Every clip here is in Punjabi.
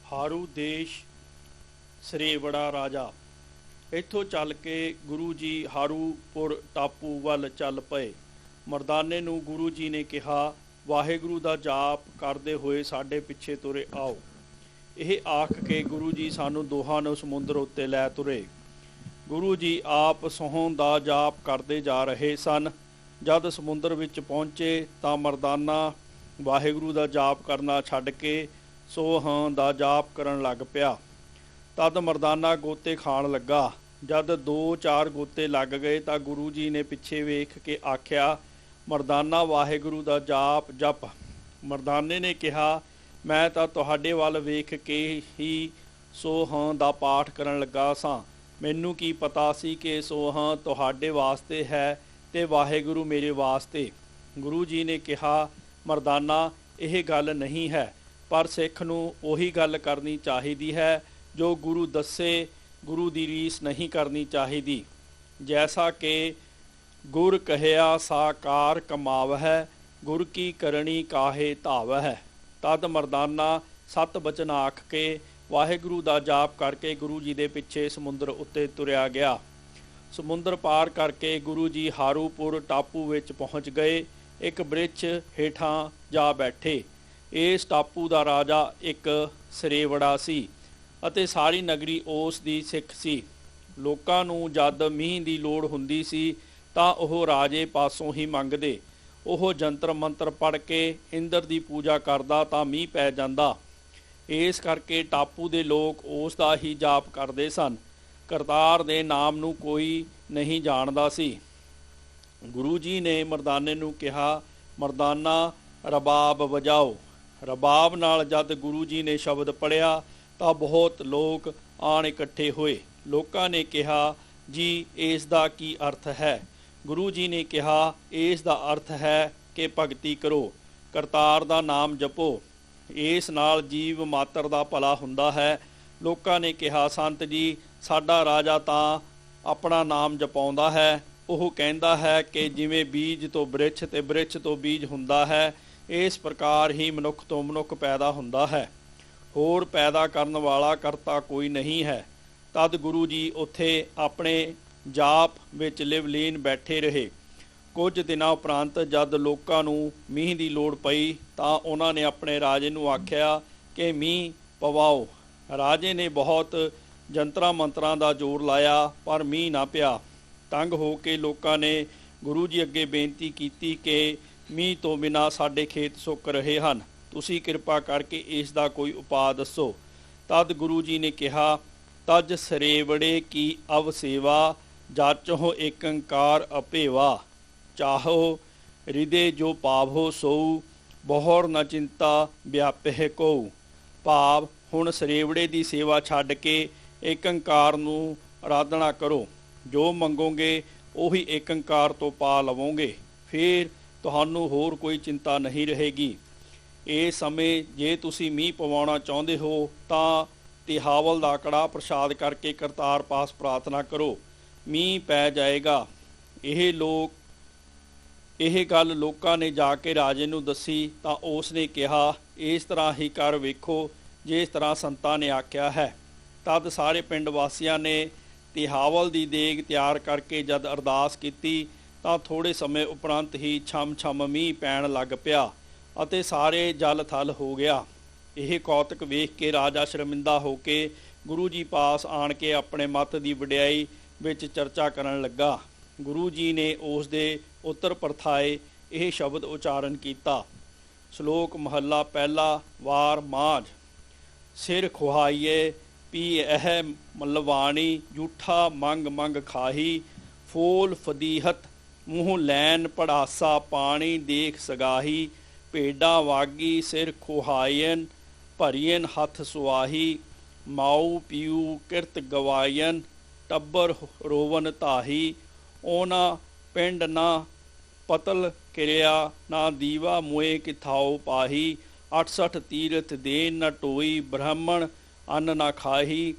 ਹਾਰੂ ਦੇਸ਼ ਸਰੇਵੜਾ ਰਾਜਾ। ਇੱਥੋਂ ਚੱਲ ਕੇ ਗੁਰੂ ਜੀ ਹਾਰੂਪੁਰ ਟਾਪੂ ਵੱਲ ਚੱਲ ਪਏ। ਮਰਦਾਨੇ ਨੂੰ ਗੁਰੂ ਜੀ ਨੇ ਕਿਹਾ, ਵਾਹਿਗੁਰੂ ਦਾ ਜਾਪ ਕਰਦੇ ਹੋਏ ਸਾਡੇ ਪਿੱਛੇ ਤੁਰੇ ਆਓ। ਇਹ ਆਖ ਕੇ ਗੁਰੂ ਜੀ ਸਾਨੂੰ ਦੋਹਾਂ ਨੂੰ ਸਮੁੰਦਰ ਉੱਤੇ ਲੈ ਤੁਰੇ। ਗੁਰੂ ਜੀ ਆਪ ਸਹੁੰ ਦਾ ਜਾਪ ਕਰਦੇ ਜਾ ਰਹੇ ਸਨ। ਜਦ ਸਮੁੰਦਰ ਵਿੱਚ ਪਹੁੰਚੇ ਤਾਂ ਮਰਦਾਨਾ ਵਾਹਿਗੁਰੂ ਦਾ ਜਾਪ ਕਰਨਾ ਛੱਡ ਕੇ ਸੋਹਾਂ ਦਾ ਜਾਪ ਕਰਨ ਲੱਗ ਪਿਆ। ਤਦ ਮਰਦਾਨਾ ਗੋਤੇ ਖਾਣ ਲੱਗਾ। ਜਦ 2-4 ਗੋਤੇ ਲੱਗ ਗਏ ਤਾਂ ਗੁਰੂ ਜੀ ਨੇ ਪਿੱਛੇ ਵੇਖ ਕੇ ਆਖਿਆ, ਮਰਦਾਨਾ ਵਾਹਿਗੁਰੂ ਦਾ ਜਾਪ ਜਪ। ਮਰਦਾਨੇ ਨੇ ਕਿਹਾ, ਮੈਂ ਤਾਂ ਤੁਹਾਡੇ ਵੱਲ ਵੇਖ ਕੇ ਹੀ ਸੋਹਾਂ ਦਾ ਪਾਠ ਕਰਨ ਲੱਗਾ ਸਾਂ। ਮੈਨੂੰ ਕੀ ਪਤਾ ਸੀ ਕਿ ਸੋਹਾਂ ਤੁਹਾਡੇ ਵਾਸਤੇ ਹੈ ਤੇ ਵਾਹਿਗੁਰੂ ਮੇਰੇ ਵਾਸਤੇ। ਗੁਰੂ ਜੀ ਨੇ ਕਿਹਾ, ਮਰਦਾਨਾ ਇਹ ਗੱਲ ਨਹੀਂ ਹੈ, ਪਰ ਸਿੱਖ ਨੂੰ ਉਹੀ ਗੱਲ ਕਰਨੀ ਚਾਹੀਦੀ ਹੈ ਜੋ ਗੁਰੂ ਦੱਸੇ। ਗੁਰੂ ਦੀ ਰੀਸ ਨਹੀਂ ਕਰਨੀ ਚਾਹੀਦੀ। ਜੈਸਾ ਕਿ ਗੁਰ ਕਹਿਆ ਸਾਕਾਰ ਕਮਾਵਹਿ, ਗੁਰ ਕੀ ਕਰਨੀ ਕਾਹੇ ਧਾਵਹਿ। ਤਦ ਮਰਦਾਨਾ 7 ਬਚਨ ਆਖ ਕੇ ਵਾਹਿਗੁਰੂ ਦਾ ਜਾਪ ਕਰਕੇ ਗੁਰੂ ਜੀ ਦੇ ਪਿੱਛੇ ਸਮੁੰਦਰ ਉੱਤੇ ਤੁਰਿਆ ਗਿਆ। ਸਮੁੰਦਰ ਪਾਰ ਕਰਕੇ ਗੁਰੂ ਜੀ ਹਾਰੂਪੁਰ ਟਾਪੂ ਵਿੱਚ ਪਹੁੰਚ ਗਏ। ਇੱਕ ਬ੍ਰਿਛ ਹੇਠਾਂ ਜਾ ਬੈਠੇ। ਇਸ ਟਾਪੂ ਦਾ ਰਾਜਾ ਇੱਕ ਸਰੇਵੜਾ ਸੀ ਅਤੇ ਸਾਰੀ ਨਗਰੀ ਉਸ ਦੀ ਸਿੱਖ ਸੀ। ਲੋਕਾਂ ਨੂੰ ਜਦ ਮੀਂਹ ਦੀ ਲੋੜ ਹੁੰਦੀ ਸੀ ਤਾਂ ਉਹ ਰਾਜੇ ਪਾਸੋਂ ਹੀ ਮੰਗਦੇ। ਉਹ ਜੰਤਰ ਮੰਤਰ ਪੜ੍ਹ ਕੇ ਇੰਦਰ ਦੀ ਪੂਜਾ ਕਰਦਾ ਤਾਂ ਮੀਂਹ ਪੈ ਜਾਂਦਾ। ਇਸ ਕਰਕੇ ਟਾਪੂ ਦੇ ਲੋਕ ਉਸ ਦਾ ਹੀ ਜਾਪ ਕਰਦੇ ਸਨ। ਕਰਤਾਰ ਦੇ ਨਾਮ ਨੂੰ ਕੋਈ ਨਹੀਂ ਜਾਣਦਾ ਸੀ। ਗੁਰੂ ਜੀ ਨੇ ਮਰਦਾਨੇ ਨੂੰ ਕਿਹਾ, ਮਰਦਾਨਾ ਰਬਾਬ ਵਜਾਓ। ਰਬਾਬ ਨਾਲ ਜਦ ਗੁਰੂ ਜੀ ਨੇ ਸ਼ਬਦ ਪੜ੍ਹਿਆ ਤਾਂ ਬਹੁਤ ਲੋਕ ਆਣ ਇਕੱਠੇ ਹੋਏ। ਲੋਕਾਂ ਨੇ ਕਿਹਾ, ਜੀ ਇਸ ਦਾ ਕੀ ਅਰਥ ਹੈ? ਗੁਰੂ ਜੀ ਨੇ ਕਿਹਾ, ਇਸ ਦਾ ਅਰਥ ਹੈ ਕਿ ਭਗਤੀ ਕਰੋ, ਕਰਤਾਰ ਦਾ ਨਾਮ ਜਪੋ, ਇਸ ਨਾਲ ਜੀਵ ਮਾਤਰ ਦਾ ਭਲਾ ਹੁੰਦਾ ਹੈ। ਲੋਕਾਂ ਨੇ ਕਿਹਾ, ਸੰਤ ਜੀ ਸਾਡਾ ਰਾਜਾ ਤਾਂ ਆਪਣਾ ਨਾਮ ਜਪਾਉਂਦਾ ਹੈ। ਉਹ ਕਹਿੰਦਾ ਹੈ ਕਿ ਜਿਵੇਂ ਬੀਜ ਤੋਂ ਬ੍ਰਿਛ ਤੇ ਬ੍ਰਿਛ ਤੋਂ ਬੀਜ ਹੁੰਦਾ ਹੈ, ਇਸ ਪ੍ਰਕਾਰ ਹੀ ਮਨੁੱਖ ਤੋਂ ਮਨੁੱਖ ਪੈਦਾ ਹੁੰਦਾ ਹੈ। ਹੋਰ ਪੈਦਾ ਕਰਨ ਵਾਲਾ ਕਰਤਾ ਕੋਈ ਨਹੀਂ ਹੈ। ਤਦ ਗੁਰੂ ਜੀ ਉੱਥੇ ਆਪਣੇ ਜਾਪ ਵਿੱਚ ਲਿਵਲੀਨ ਬੈਠੇ ਰਹੇ। ਕੁਝ ਦਿਨਾਂ ਉਪਰੰਤ ਜਦ ਲੋਕਾਂ ਨੂੰ ਮੀਂਹ ਦੀ ਲੋੜ ਪਈ ਤਾਂ ਉਹਨਾਂ ਨੇ ਆਪਣੇ ਰਾਜੇ ਨੂੰ ਆਖਿਆ ਕਿ ਮੀਂਹ ਪਵਾਓ। ਰਾਜੇ ਨੇ ਬਹੁਤ ਜੰਤਰਾਂ ਮੰਤਰਾਂ ਦਾ ਜ਼ੋਰ ਲਾਇਆ ਪਰ ਮੀਂਹ ਨਾ ਪਿਆ। ਤੰਗ ਹੋ ਕੇ ਲੋਕਾਂ ਨੇ ਗੁਰੂ ਜੀ ਅੱਗੇ ਬੇਨਤੀ ਕੀਤੀ ਕਿ ਮੀਂਹ ਤੋਂ ਬਿਨਾਂ ਸਾਡੇ ਖੇਤ ਸੁੱਕ ਰਹੇ ਹਨ, ਤੁਸੀਂ ਕਿਰਪਾ ਕਰਕੇ ਇਸ ਦਾ ਕੋਈ ਉਪਾਅ ਦੱਸੋ। ਤਦ ਗੁਰੂ ਜੀ ਨੇ ਕਿਹਾ, ਤਜ ਸਰੇਵੜੇ ਕੀ ਅਵ ਸੇਵਾ, ਜਾਚੋ ਏਕੰਕਾਰ ਅਭੇਵਾ, ਚਾਹੋ ਹਿਰਦੇ ਜੋ ਪਾਵੋ ਸੋਊ, ਬਹੁਰ ਨ ਚਿੰਤਾ ਵਿਆਪਹਿ ਕਉ। ਭਾਵ ਹੁਣ ਸਰੇਵੜੇ ਦੀ ਸੇਵਾ ਛੱਡ ਕੇ ਏਕੰਕਾਰ ਨੂੰ ਆਰਾਧਨਾ ਕਰੋ। ਜੋ ਮੰਗੋਗੇ ਉਹੀ ਏਕੰਕਾਰ ਤੋਂ ਪਾ ਲਵੋਗੇ, ਫਿਰ ਤੁਹਾਨੂੰ ਹੋਰ ਕੋਈ ਚਿੰਤਾ ਨਹੀਂ ਰਹੇਗੀ। ਇਸ ਸਮੇਂ ਜੇ ਤੁਸੀਂ ਮੀਂਹ ਪਵਾਉਣਾ ਚਾਹੁੰਦੇ ਹੋ ਤਾਂ ਤਿਹਾਵਲ ਦਾ ਕੜਾਹ ਪ੍ਰਸ਼ਾਦ ਕਰਕੇ ਕਰਤਾਰ ਪਾਸ ਪ੍ਰਾਰਥਨਾ ਕਰੋ, ਮੀਂਹ ਪੈ ਜਾਏਗਾ। ਇਹ ਗੱਲ ਲੋਕਾਂ ਨੇ ਜਾ ਕੇ ਰਾਜੇ ਨੂੰ ਦੱਸੀ ਤਾਂ ਉਸ ਨੇ ਕਿਹਾ, ਇਸ ਤਰ੍ਹਾਂ ਹੀ ਕਰ ਵੇਖੋ ਜਿਸ ਤਰ੍ਹਾਂ ਸੰਤਾਂ ਨੇ ਆਖਿਆ ਹੈ। ਤਦ ਸਾਰੇ ਪਿੰਡ ਵਾਸੀਆਂ ਨੇ ਤਿਹਾਵਲ ਦੀ ਦੇਗ ਤਿਆਰ ਕਰਕੇ ਜਦ ਅਰਦਾਸ ਕੀਤੀ ਤਾਂ ਥੋੜ੍ਹੇ ਸਮੇਂ ਉਪਰੰਤ ਹੀ ਛਮ-ਛਮ ਮੀਂਹ ਪੈਣ ਲੱਗ ਪਿਆ ਅਤੇ ਸਾਰੇ ਜਲ ਥਲ ਹੋ ਗਿਆ। ਇਹ ਕੌਤਕ ਵੇਖ ਕੇ ਰਾਜਾ ਸ਼ਰਮਿੰਦਾ ਹੋ ਕੇ ਗੁਰੂ ਜੀ ਪਾਸ ਆਣ ਕੇ ਆਪਣੇ ਮੱਤ ਦੀ ਵਡਿਆਈ ਵਿੱਚ ਚਰਚਾ ਕਰਨ ਲੱਗਾ। ਗੁਰੂ ਜੀ ਨੇ ਉਸ ਦੇ ਉੱਤਰ ਪਰਥਾਏ ਇਹ ਸ਼ਬਦ ਉਚਾਰਨ ਕੀਤਾ। ਸ਼ਲੋਕ ਮਹੱਲਾ ਪਹਿਲਾ। ਵਾਰ ਮਾਝ। ਸਿਰ ਖੁਹਾਈਏ ਪੀ ਇਹ ਮਲਵਾਣੀ, ਜੂਠਾ ਮੰਗ ਮੰਗ ਖਾਹੀ, ਫੋਲ ਫਦੀਹਤ ਮੂੰਹ ਲੈਨ ਪੜਾਸਾ, ਪਾਣੀ ਦੇਖ ਸਗਾਹੀ, ਭੇਡਾਂ ਵਾਗੀ ਸਿਰ ਖੁਹਾਇਨ, ਭਰੀਨ ਹੱਥ ਸੁਆਹੀ, ਮਾਊ ਪੀਊ ਕਿਰਤ ਗਵਾਇਨ, ਟੱਬਰ ਰੋਵਨ ਧਾਹੀ, ਉਹਨਾਂ ਪਿੰਡ ਨਾ ਪਤਲ ਕਿਰਿਆ, ਨਾ ਦੀਵਾ ਮੁਏ ਕਿਥਾਓ ਪਾਹੀ, 68 ਤੀਰਥ ਦੇਨ ਨ ਟੋਈ, ਬ੍ਰਾਹਮਣ ਅੰਨ ਨਾ ਖਾਹੀ,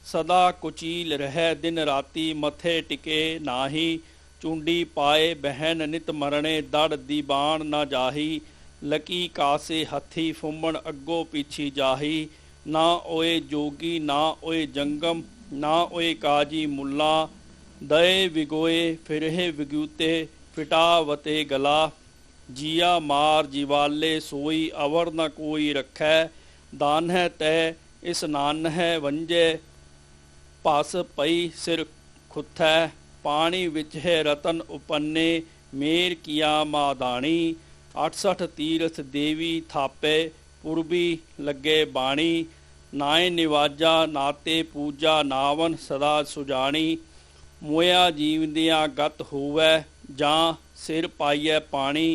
ਸਦਾ ਕੁਚੀਲ ਰਹਿ ਦਿਨ ਰਾਤੀ, ਮੱਥੇ ਟਿਕੇ ਨਾਹੀ, ਚੁੰਡੀ ਪਾਏ ਬਹਿਨ ਨਿਤ ਮਰਣੇ, ਦੜ ਦੀਬਾਨ ਨਾ ਜਾਹੀ, ਲਕੀ ਕਾਸੇ ਹੱਥੀ ਫੁੰਮਣ ਅੱਗੋ ਪਿੱਛੀ ਜਾਹੀ, ना ओए जोगी ना ओए जंगम ना ओए काजी मुल्ला दए विगोए फिरहे विगूते फिटावते गला जिया मार जीवाले सोई अवर न कोई रखै दान है तय इस नान है वंजे पस पई सिर खुथै पानी विच है रतन उपन्ने मेर किया मादानी 68 तीरथ देवी थापे पूर्वी लगे बाणी नाए निवाजा नाते पूजा नावन सदा सुजानी मोया जीवदियाँ गत होवै जां सिर पाइए पानी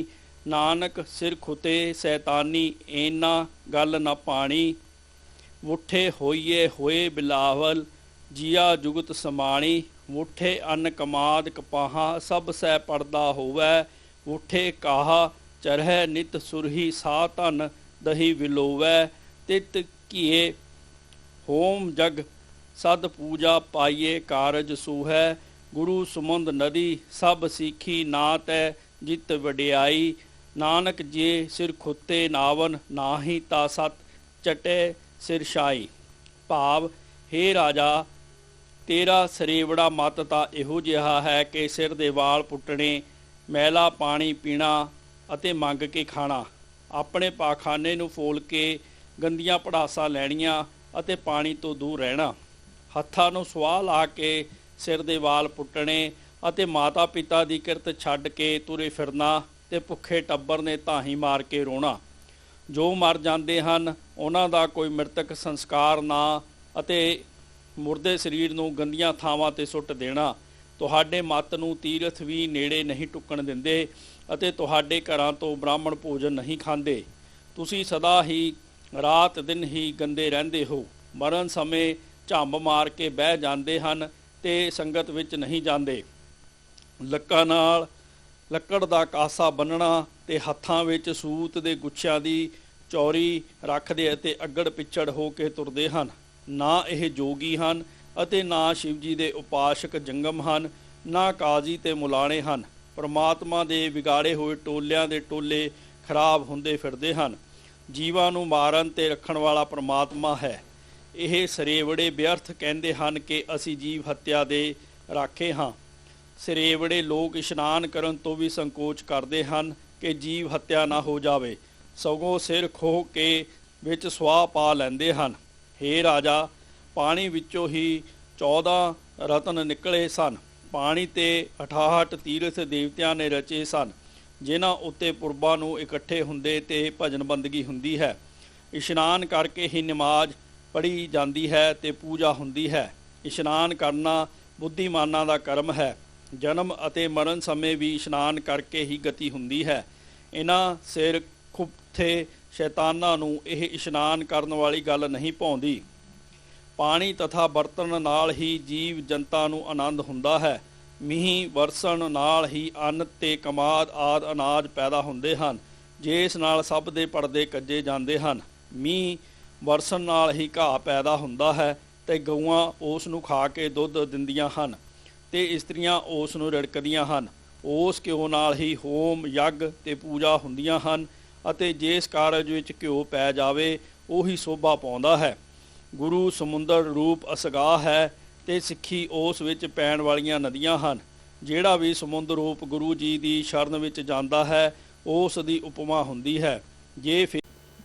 नानक सिर खुते सैतानी ऐना गल न पाणी मुठे होइए होए बिलावल जिया जुगत समाणी मुठे अन्न कमाद कपाहा सब सै पड़दा होवै मुठे काहा चरह नित सुरही सा धन दही विलोवै तित घिए होम जग सद पूजा पाइए कारज सूहै गुरु सुमंद नदी सब सीखी ना तै जित वडियाई नानक जे सिर खुते नावन नाही ता सत चटे सिर शाई भाव हे राजा तेरा ਸਰੇਵੜਾ ਮਤ ਤਾਂ ਇਹੋ ਜਿਹਾ ਹੈ ਕਿ ਸਿਰ ਦੇ ਵਾਲ ਪੁੱਟਣੇ ਮੈਲਾ ਪਾਣੀ ਪੀਣਾ ਅਤੇ ਮੰਗ ਕੇ ਖਾਣਾ ਆਪਣੇ ਪਾਖਾਨੇ ਨੂੰ ਫੋਲ ਕੇ ਗੰਦੀਆਂ ਪੜਾਸਾਂ ਲੈਣੀਆਂ ਅਤੇ ਪਾਣੀ ਤੋਂ ਦੂਰ ਰਹਿਣਾ ਹੱਥਾਂ ਨੂੰ ਸੁਆਹ ਲਾ ਕੇ ਸਿਰ ਦੇ ਵਾਲ ਪੁੱਟਣੇ ਅਤੇ ਮਾਤਾ ਪਿਤਾ ਦੀ ਕਿਰਤ ਛੱਡ ਕੇ ਤੁਰੇ ਫਿਰਨਾ ਤੇ ਭੁੱਖੇ ਟੱਬਰ ਨੇ ਧਾਹੀ ਮਾਰ ਕੇ ਰੋਣਾ ਜੋ ਮਰ ਜਾਂਦੇ ਹਨ ਉਹਨਾਂ ਦਾ ਕੋਈ ਮ੍ਰਿਤਕ ਸੰਸਕਾਰ ਨਾ ਅਤੇ ਮੁਰਦੇ ਸਰੀਰ ਨੂੰ ਗੰਦੀਆਂ ਥਾਵਾਂ 'ਤੇ ਸੁੱਟ ਦੇਣਾ ਤੁਹਾਡੇ ਮੱਤ ਨੂੰ ਤੀਰਥ ਵੀ ਨੇੜੇ ਨਹੀਂ ਟੁੱਕਣ ਦਿੰਦੇ ਅਤੇ ਤੁਹਾਡੇ ਘਰਾਂ ਤੋਂ ਬ੍ਰਾਹਮਣ ਭੋਜਨ ਨਹੀਂ ਖਾਂਦੇ ਤੁਸੀਂ ਸਦਾ ਹੀ ਰਾਤ ਦਿਨ ਹੀ ਗੰਦੇ ਰਹਿੰਦੇ ਹੋ ਮਰਨ ਸਮੇਂ ਝੰਬ ਮਾਰ ਕੇ ਬਹਿ ਜਾਂਦੇ ਹਨ ਤੇ ਸੰਗਤ ਵਿੱਚ ਨਹੀਂ ਜਾਂਦੇ ਲੱਕਾਂ ਨਾਲ ਲੱਕੜ ਦਾ ਕਾਸਾ ਬੰਨਣਾ ਤੇ ਹੱਥਾਂ ਵਿੱਚ ਸੂਤ ਦੇ ਗੁੱਛਿਆਂ ਦੀ ਚੌਰੀ ਰੱਖਦੇ ਅਤੇ ਅੱਗੜ ਪਿੱਛੜ ਹੋ ਕੇ ਤੁਰਦੇ ਹਨ ਨਾ ਇਹ ਜੋਗੀ ਹਨ ਅਤੇ ਨਾ ਸ਼ਿਵ ਜੀ ਦੇ ਉਪਾਸ਼ਕ ਜੰਗਮ ਹਨ ਨਾ ਕਾਜ਼ੀ ਤੇ ਮੁਲਾਣੇ ਹਨ ਪਰਮਾਤਮਾ ਦੇ ਵਿਗਾੜੇ ਹੋਏ ਟੋਲਿਆਂ ਦੇ ਟੋਲੇ ਖਰਾਬ ਹੁੰਦੇ ਫਿਰਦੇ ਹਨ ਜੀਵਾਂ ਨੂੰ ਮਾਰਨ ਤੇ ਰੱਖਣ ਵਾਲਾ ਪਰਮਾਤਮਾ ਹੈ ਇਹ ਸਰੇਵੜੇ ਵਿਅਰਥ ਕਹਿੰਦੇ ਹਨ ਕਿ ਅਸੀਂ ਜੀਵ ਹੱਤਿਆ ਦੇ ਰਾਖੇ ਹਾਂ ਸਰੇਵੜੇ ਲੋਕ ਇਸ਼ਨਾਨ ਕਰਨ ਤੋਂ ਵੀ ਸੰਕੋਚ ਕਰਦੇ ਹਨ ਕਿ ਜੀਵ ਹੱਤਿਆ ਨਾ ਹੋ ਜਾਵੇ ਸਗੋਂ ਸਿਰ ਖੋਹ ਕੇ ਵਿੱਚ ਸੁਆਹ ਪਾ ਲੈਂਦੇ ਹਨ ਹੇ ਰਾਜਾ ਪਾਣੀ ਵਿੱਚੋਂ ਹੀ 14 ਰਤਨ ਨਿਕਲੇ ਸਨ ਪਾਣੀ ਤੇ 68 ਤੀਰਥ ਦੇਵਤਿਆਂ ਨੇ ਰਚੇ ਸਨ ਜਿਨ੍ਹਾਂ ਉੱਤੇ ਪੁਰਬਾਂ ਨੂੰ ਇਕੱਠੇ ਹੁੰਦੇ ਤੇ ਭਜਨ ਬੰਦਗੀ ਹੁੰਦੀ ਹੈ ਇਸ਼ਨਾਨ ਕਰਕੇ ਹੀ ਨਮਾਜ਼ ਪੜ੍ਹੀ ਜਾਂਦੀ ਹੈ ਤੇ ਪੂਜਾ ਹੁੰਦੀ ਹੈ ਇਸ਼ਨਾਨ ਕਰਨਾ ਬੁੱਧੀਮਾਨਾਂ ਦਾ ਕਰਮ ਹੈ ਜਨਮ ਅਤੇ ਮਰਨ ਸਮੇਂ ਵੀ ਇਸ਼ਨਾਨ ਕਰਕੇ ਹੀ ਗਤੀ ਹੁੰਦੀ ਹੈ ਇਹਨਾਂ ਸਿਰ ਖੁੱਥੇ ਸ਼ੈਤਾਨਾਂ ਨੂੰ ਇਹ ਇਸ਼ਨਾਨ ਕਰਨ ਵਾਲੀ ਗੱਲ ਨਹੀਂ ਭਾਉਂਦੀ ਪਾਣੀ ਤਥਾ ਬਰਤਨ ਨਾਲ ਹੀ ਜੀਵ ਜਨਤਾ ਨੂੰ ਆਨੰਦ ਹੁੰਦਾ ਹੈ ਮੀਂਹ ਵਰਸਣ ਨਾਲ ਹੀ ਅੰਨ ਤੇ ਕਮਾਦ ਆਦਿ ਅਨਾਜ ਪੈਦਾ ਹੁੰਦੇ ਹਨ ਜਿਸ ਨਾਲ ਸਭ ਦੇ ਪਰਦੇ ਕੱਜੇ ਜਾਂਦੇ ਹਨ ਮੀਂਹ ਵਰਸਣ ਨਾਲ ਹੀ ਘਾਹ ਪੈਦਾ ਹੁੰਦਾ ਹੈ ਤੇ ਗਊਆਂ ਉਸ ਨੂੰ ਖਾ ਕੇ ਦੁੱਧ ਦਿੰਦੀਆਂ ਹਨ ਤੇ ਇਸਤਰੀਆਂ ਉਸ ਨੂੰ ਰਿੜਕਦੀਆਂ ਹਨ ਉਸ ਘਿਓ ਨਾਲ ਹੀ ਹੋਮ ਯੱਗ ਤੇ ਪੂਜਾ ਹੁੰਦੀਆਂ ਹਨ ਅਤੇ ਜਿਸ ਕਾਰਜ ਵਿੱਚ ਘਿਓ ਪੈ ਜਾਵੇ ਉਹੀ ਸੋਭਾ ਪਾਉਂਦਾ ਹੈ ਗੁਰੂ ਸਮੁੰਦਰ ਰੂਪ ਅਸਗਾਹ ਹੈ ਤੇ ਸਿੱਖੀ ਉਸ ਵਿੱਚ ਪੈਣ ਵਾਲੀਆਂ ਨਦੀਆਂ ਹਨ ਜਿਹੜਾ ਵੀ ਸਮੁੰਦਰ ਰੂਪ ਗੁਰੂ ਜੀ ਦੀ ਸ਼ਰਨ ਵਿੱਚ ਜਾਂਦਾ ਹੈ ਉਸ ਦੀ ਉਪਮਾ ਹੁੰਦੀ ਹੈ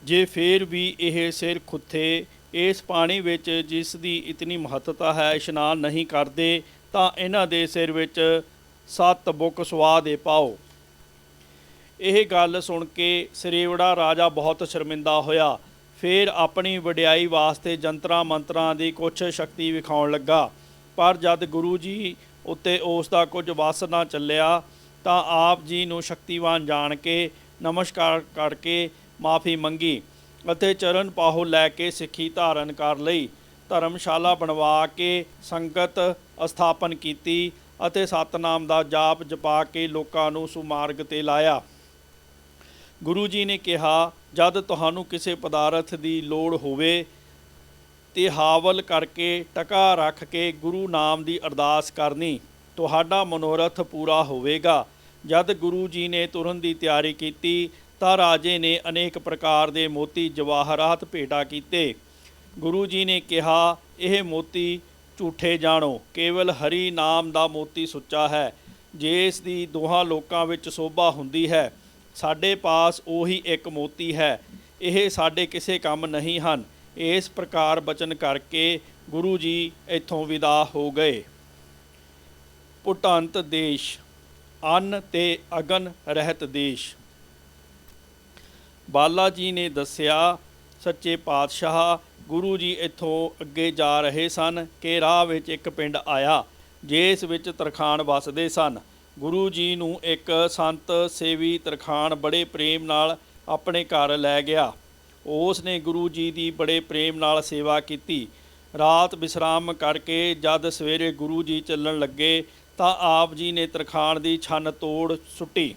ਜੇ ਫੇਰ ਵੀ ਇਹ ਸਿਰ ਖੁੱਥੇ ਇਸ ਪਾਣੀ ਵਿੱਚ ਜਿਸ ਦੀ ਇਤਨੀ ਮਹੱਤਤਾ ਹੈ ਇਸ਼ਨਾਨ ਨਹੀਂ ਕਰਦੇ ਤਾਂ ਇਹਨਾਂ ਦੇ ਸਿਰ ਵਿੱਚ 7 ਬੁੱਕ ਸੁਆਹ ਦੇ ਪਾਓ ਇਹ ਗੱਲ ਸੁਣ ਕੇ ਸਰੇਵੜਾ ਰਾਜਾ ਬਹੁਤ ਸ਼ਰਮਿੰਦਾ ਹੋਇਆ ਫਿਰ ਆਪਣੀ ਵਡਿਆਈ ਵਾਸਤੇ ਜੰਤਰਾਂ ਮੰਤਰਾਂ ਦੀ ਕੁਛ ਸ਼ਕਤੀ ਵਿਖਾਉਣ ਲੱਗਾ ਪਰ ਜਦ ਗੁਰੂ ਜੀ ਉੱਤੇ ਉਸ ਦਾ ਕੁਝ ਵੱਸ ਨਾ ਚੱਲਿਆ ਤਾਂ ਆਪ ਜੀ ਨੂੰ ਸ਼ਕਤੀਵਾਨ ਜਾਣ ਕੇ ਨਮਸਕਾਰ ਕਰਕੇ ਮਾਫੀ ਮੰਗੀ ਅਤੇ ਚਰਨ ਪਾਹੋ ਲੈ ਕੇ ਸਿੱਖੀ ਧਾਰਨ ਕਰ ਲਈ ਧਰਮਸ਼ਾਲਾ ਬਣਵਾ ਕੇ ਸੰਗਤ ਸਥਾਪਨ ਕੀਤੀ ਅਤੇ ਸਤਨਾਮ ਦਾ ਜਾਪ ਜਪਾ ਕੇ ਲੋਕਾਂ ਨੂੰ ਸੁਮਾਰਗ 'ਤੇ ਲਾਇਆ ਗੁਰੂ ਜੀ ਨੇ ਕਿਹਾ ਜਦ ਤੁਹਾਨੂੰ ਕਿਸੇ ਪਦਾਰਥ ਦੀ ਲੋੜ ਹੋਵੇ ਤੇ ਹਾਵਲ ਕਰਕੇ ਟਕਾ ਰੱਖ ਕੇ ਗੁਰੂ ਨਾਮ ਦੀ ਅਰਦਾਸ ਕਰਨੀ ਤੁਹਾਡਾ ਮਨੋਰਥ ਪੂਰਾ ਹੋਵੇਗਾ ਜਦ ਗੁਰੂ ਜੀ ਨੇ ਤੁਰਨ ਦੀ ਤਿਆਰੀ ਕੀਤੀ ਤਾਂ ਰਾਜੇ ਨੇ ਅਨੇਕ ਪ੍ਰਕਾਰ ਦੇ ਮੋਤੀ ਜਵਾਹਰਾਤ ਭੇਟਾ ਕੀਤੇ ਗੁਰੂ ਜੀ ਨੇ ਕਿਹਾ, ਇਹ ਮੋਤੀ ਝੂਠੇ ਜਾਣੋ, ਕੇਵਲ ਹਰੀ ਨਾਮ ਦਾ ਮੋਤੀ ਸੁੱਚਾ ਹੈ। ਜੇ ਇਸ ਦੀ ਦੋਹਾਂ ਲੋਕਾਂ ਵਿੱਚ ਸੋਭਾ ਹੁੰਦੀ ਹੈ, ਸਾਡੇ ਪਾਸ ਉਹੀ ਇੱਕ ਮੋਤੀ ਹੈ, ਇਹ ਸਾਡੇ ਕਿਸੇ ਕੰਮ ਨਹੀਂ ਹਨ। ਇਸ ਪ੍ਰਕਾਰ ਬਚਨ ਕਰਕੇ ਗੁਰੂ ਜੀ ਇੱਥੋਂ ਵਿਦਾ ਹੋ ਗਏ। ਭੁਟੰਤ ਦੇਸ਼, ਅੰਨ ਤੇ ਅਗਨ ਰਹਿਤ ਦੇਸ਼। ਬਾਲਾ ਜੀ ਨੇ ਦੱਸਿਆ, ਸੱਚੇ ਪਾਤਸ਼ਾਹ ਗੁਰੂ ਜੀ ਇੱਥੋਂ ਅੱਗੇ ਜਾ ਰਹੇ ਸਨ ਕਿ ਰਾਹ ਵਿੱਚ ਇੱਕ ਪਿੰਡ ਆਇਆ, ਜਿਸ ਵਿੱਚ ਤਰਖਾਣ ਵੱਸਦੇ ਸਨ। ਗੁਰੂ ਜੀ ਨੂੰ ਇੱਕ ਸੰਤ ਸੇਵੀ ਤਰਖਾਣ ਬੜੇ ਪ੍ਰੇਮ ਨਾਲ ਆਪਣੇ ਘਰ ਲੈ ਗਿਆ। ਉਸ ਨੇ ਗੁਰੂ ਜੀ ਦੀ ਬੜੇ ਪ੍ਰੇਮ ਨਾਲ ਸੇਵਾ ਕੀਤੀ। ਰਾਤ ਵਿਸ਼ਰਾਮ ਕਰਕੇ ਜਦ ਸਵੇਰੇ ਗੁਰੂ ਜੀ ਚੱਲਣ ਲੱਗੇ ਤਾਂ ਆਪ ਜੀ ਨੇ ਤਰਖਾਣ ਦੀ ਛੰਨ ਤੋੜ ਸੁੱਟੀ।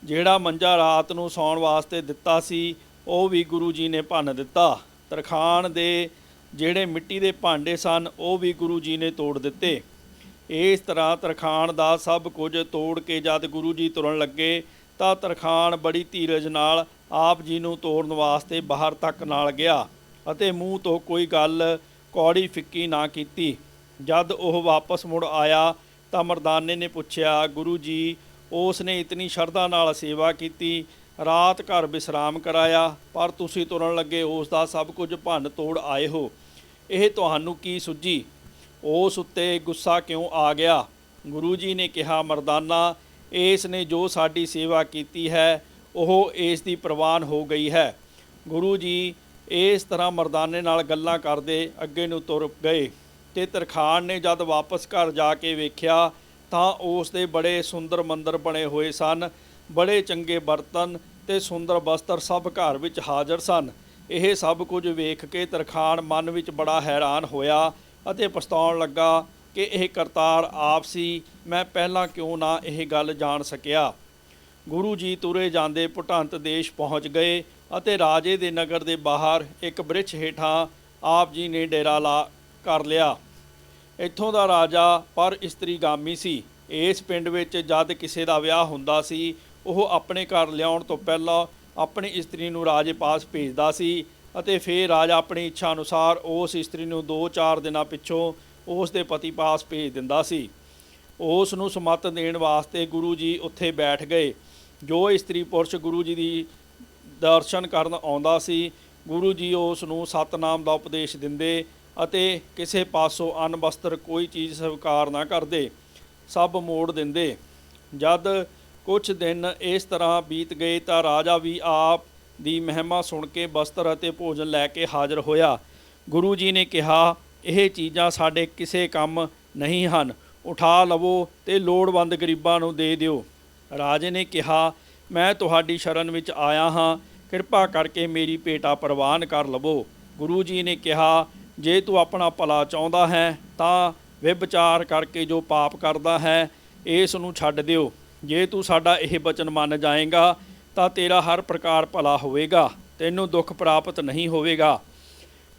ਜਿਹੜਾ ਮੰਜਾ ਰਾਤ ਨੂੰ ਸੌਣ ਵਾਸਤੇ ਦਿੱਤਾ ਸੀ, ਉਹ ਵੀ ਗੁਰੂ ਜੀ ਨੇ ਭੰਨ ਦਿੱਤਾ। ਤਰਖਾਣ ਦੇ ਜਿਹੜੇ ਮਿੱਟੀ ਦੇ ਭਾਂਡੇ ਸਨ, ਉਹ ਵੀ ਗੁਰੂ ਜੀ ਨੇ ਤੋੜ ਦਿੱਤੇ। ਇਸ ਤਰ੍ਹਾਂ ਤਰਖਾਣ ਦਾ ਸਭ ਕੁਝ ਤੋੜ ਕੇ ਜਦ ਗੁਰੂ ਜੀ ਤੁਰਨ ਲੱਗੇ ਤਾਂ ਤਰਖਾਣ ਬੜੀ ਧੀਰਜ ਨਾਲ ਆਪ ਜੀ ਨੂੰ ਤੋੜਨ ਵਾਸਤੇ ਬਾਹਰ ਤੱਕ ਨਾਲ ਗਿਆ ਅਤੇ ਮੂੰਹ ਤੋਂ ਕੋਈ ਗੱਲ ਕੌੜੀ ਫਿੱਕੀ ਨਾ ਕੀਤੀ। ਜਦ ਉਹ ਵਾਪਸ ਮੁੜ ਆਇਆ ਤਾਂ ਮਰਦਾਨੇ ਨੇ ਪੁੱਛਿਆ, ਗੁਰੂ ਜੀ, ਉਸ ਨੇ ਇਤਨੀ ਸ਼ਰਧਾ ਨਾਲ ਸੇਵਾ ਕੀਤੀ, ਰਾਤ ਘਰ ਵਿਸ਼ਰਾਮ ਕਰਾਇਆ, ਪਰ ਤੁਸੀਂ ਤੁਰਨ ਲੱਗੇ ਉਸ ਦਾ ਸਭ ਕੁਝ ਭੰਨ ਤੋੜ ਆਏ ਹੋ, ਇਹ ਤੁਹਾਨੂੰ ਕੀ ਸੁੱਝੀ? ਉਸ ਉੱਤੇ ਗੁੱਸਾ ਕਿਉਂ ਆ ਗਿਆ? ਗੁਰੂ ਜੀ ਨੇ ਕਿਹਾ, ਮਰਦਾਨਾ, ਇਸ ਨੇ ਜੋ ਸਾਡੀ ਸੇਵਾ ਕੀਤੀ ਹੈ ਉਹ ਇਸ ਦੀ ਪ੍ਰਵਾਨ ਹੋ ਗਈ ਹੈ। ਗੁਰੂ ਜੀ ਇਸ ਤਰ੍ਹਾਂ ਮਰਦਾਨੇ ਨਾਲ ਗੱਲਾਂ ਕਰਦੇ ਅੱਗੇ ਨੂੰ ਤੁਰ ਗਏ ਤੇ ਤਰਖਾਣ ਨੇ ਜਦ ਵਾਪਸ ਘਰ ਜਾ ਕੇ ਵੇਖਿਆ ਤਾਂ ਉਸ ਦੇ ਬੜੇ ਸੁੰਦਰ ਮੰਦਰ ਬਣੇ ਹੋਏ ਸਨ, ਬੜੇ ਚੰਗੇ ਬਰਤਨ ਤੇ ਸੁੰਦਰ ਬਸਤਰ ਸਭ ਘਰ ਵਿੱਚ ਹਾਜ਼ਰ ਸਨ। ਇਹ ਸਭ ਕੁਝ ਵੇਖ ਕੇ ਤਰਖਾਣ ਮਨ ਵਿੱਚ ਬੜਾ ਹੈਰਾਨ ਹੋਇਆ ਅਤੇ ਪਛਤਾਉਣ ਲੱਗਾ ਕਿ ਇਹ ਕਰਤਾਰ ਆਪ ਸੀ, ਮੈਂ ਪਹਿਲਾਂ ਕਿਉਂ ਨਾ ਇਹ ਗੱਲ ਜਾਣ ਸਕਿਆ। ਗੁਰੂ ਜੀ ਤੁਰੇ ਜਾਂਦੇ ਭੁਟੰਤ ਦੇਸ਼ ਪਹੁੰਚ ਗਏ ਅਤੇ ਰਾਜੇ ਦੇ ਨਗਰ ਦੇ ਬਾਹਰ ਇੱਕ ਬ੍ਰਿਛ ਹੇਠਾਂ ਆਪ ਜੀ ਨੇ ਡੇਰਾ ਲਾ ਕਰ ਲਿਆ। ਇੱਥੋਂ ਦਾ ਰਾਜਾ ਪਰ ਇਸਤਰੀਗਾਮੀ ਸੀ। ਇਸ ਪਿੰਡ ਵਿੱਚ ਜਦ ਕਿਸੇ ਦਾ ਵਿਆਹ ਹੁੰਦਾ ਸੀ, ਉਹ ਆਪਣੇ ਘਰ ਲਿਆਉਣ ਤੋਂ ਪਹਿਲਾਂ ਆਪਣੀ ਇਸਤਰੀ ਨੂੰ ਰਾਜੇ ਪਾਸ ਭੇਜਦਾ ਸੀ ਅਤੇ ਫਿਰ ਰਾਜਾ ਆਪਣੀ ਇੱਛਾ ਅਨੁਸਾਰ ਉਸ ਇਸਤਰੀ ਨੂੰ 2-4 ਦਿਨਾਂ ਪਿੱਛੋਂ ਉਸ ਦੇ ਪਤੀ ਪਾਸ ਭੇਜ ਦਿੰਦਾ ਸੀ। ਉਸ ਨੂੰ ਸਮੱਤ ਦੇਣ ਵਾਸਤੇ ਗੁਰੂ ਜੀ ਉੱਥੇ ਬੈਠ ਗਏ। ਜੋ ਇਸਤਰੀ ਪੁਰਸ਼ ਗੁਰੂ ਜੀ ਦੀ ਦਰਸ਼ਨ ਕਰਨ ਆਉਂਦਾ ਸੀ, ਗੁਰੂ ਜੀ ਉਸ ਨੂੰ ਸਤਨਾਮ ਦਾ ਉਪਦੇਸ਼ ਦਿੰਦੇ ਅਤੇ ਕਿਸੇ ਪਾਸੋਂ ਅੰਨ ਵਸਤਰ ਕੋਈ ਚੀਜ਼ ਸਵੀਕਾਰ ਨਾ ਕਰਦੇ, ਸਭ ਮੋੜ ਦਿੰਦੇ। ਜਦ ਕੁਛ ਦਿਨ ਇਸ ਤਰ੍ਹਾਂ ਬੀਤ ਗਏ ਤਾਂ ਰਾਜਾ ਵੀ ਆਪ ਦੀ ਮਹਿਮਾ ਸੁਣ ਕੇ ਵਸਤਰ ਅਤੇ ਭੋਜਨ ਲੈ ਕੇ ਹਾਜ਼ਰ ਹੋਇਆ। ਗੁਰੂ ਜੀ ਨੇ ਕਿਹਾ, ਇਹ ਚੀਜ਼ਾਂ ਸਾਡੇ ਕਿਸੇ ਕੰਮ ਨਹੀਂ ਹਨ, ਉਠਾ ਲਵੋ ਤੇ ਲੋੜਵੰਦ ਗਰੀਬਾਂ ਨੂੰ ਦੇ ਦਿਓ। ਰਾਜੇ ਨੇ ਕਿਹਾ, ਮੈਂ ਤੁਹਾਡੀ ਸ਼ਰਨ ਵਿੱਚ ਆਇਆ ਹਾਂ, ਕਿਰਪਾ ਕਰਕੇ ਮੇਰੀ ਭੇਟਾ ਪ੍ਰਵਾਨ ਕਰ ਲਵੋ। ਗੁਰੂ ਜੀ ਨੇ ਕਿਹਾ, ਜੇ ਤੂੰ ਆਪਣਾ ਭਲਾ ਚਾਹੁੰਦਾ ਹੈ ਤਾਂ ਵਿਵਚਾਰ ਕਰਕੇ ਜੋ ਪਾਪ ਕਰਦਾ ਹੈ ਇਸ ਨੂੰ ਛੱਡ ਦਿਓ। ਜੇ ਤੂੰ ਸਾਡਾ ਇਹ ਬਚਨ ਮੰਨ ਜਾਏਗਾ ਤਾਂ ਤੇਰਾ ਹਰ ਪ੍ਰਕਾਰ ਭਲਾ ਹੋਵੇਗਾ, ਤੈਨੂੰ ਦੁੱਖ ਪ੍ਰਾਪਤ ਨਹੀਂ ਹੋਵੇਗਾ।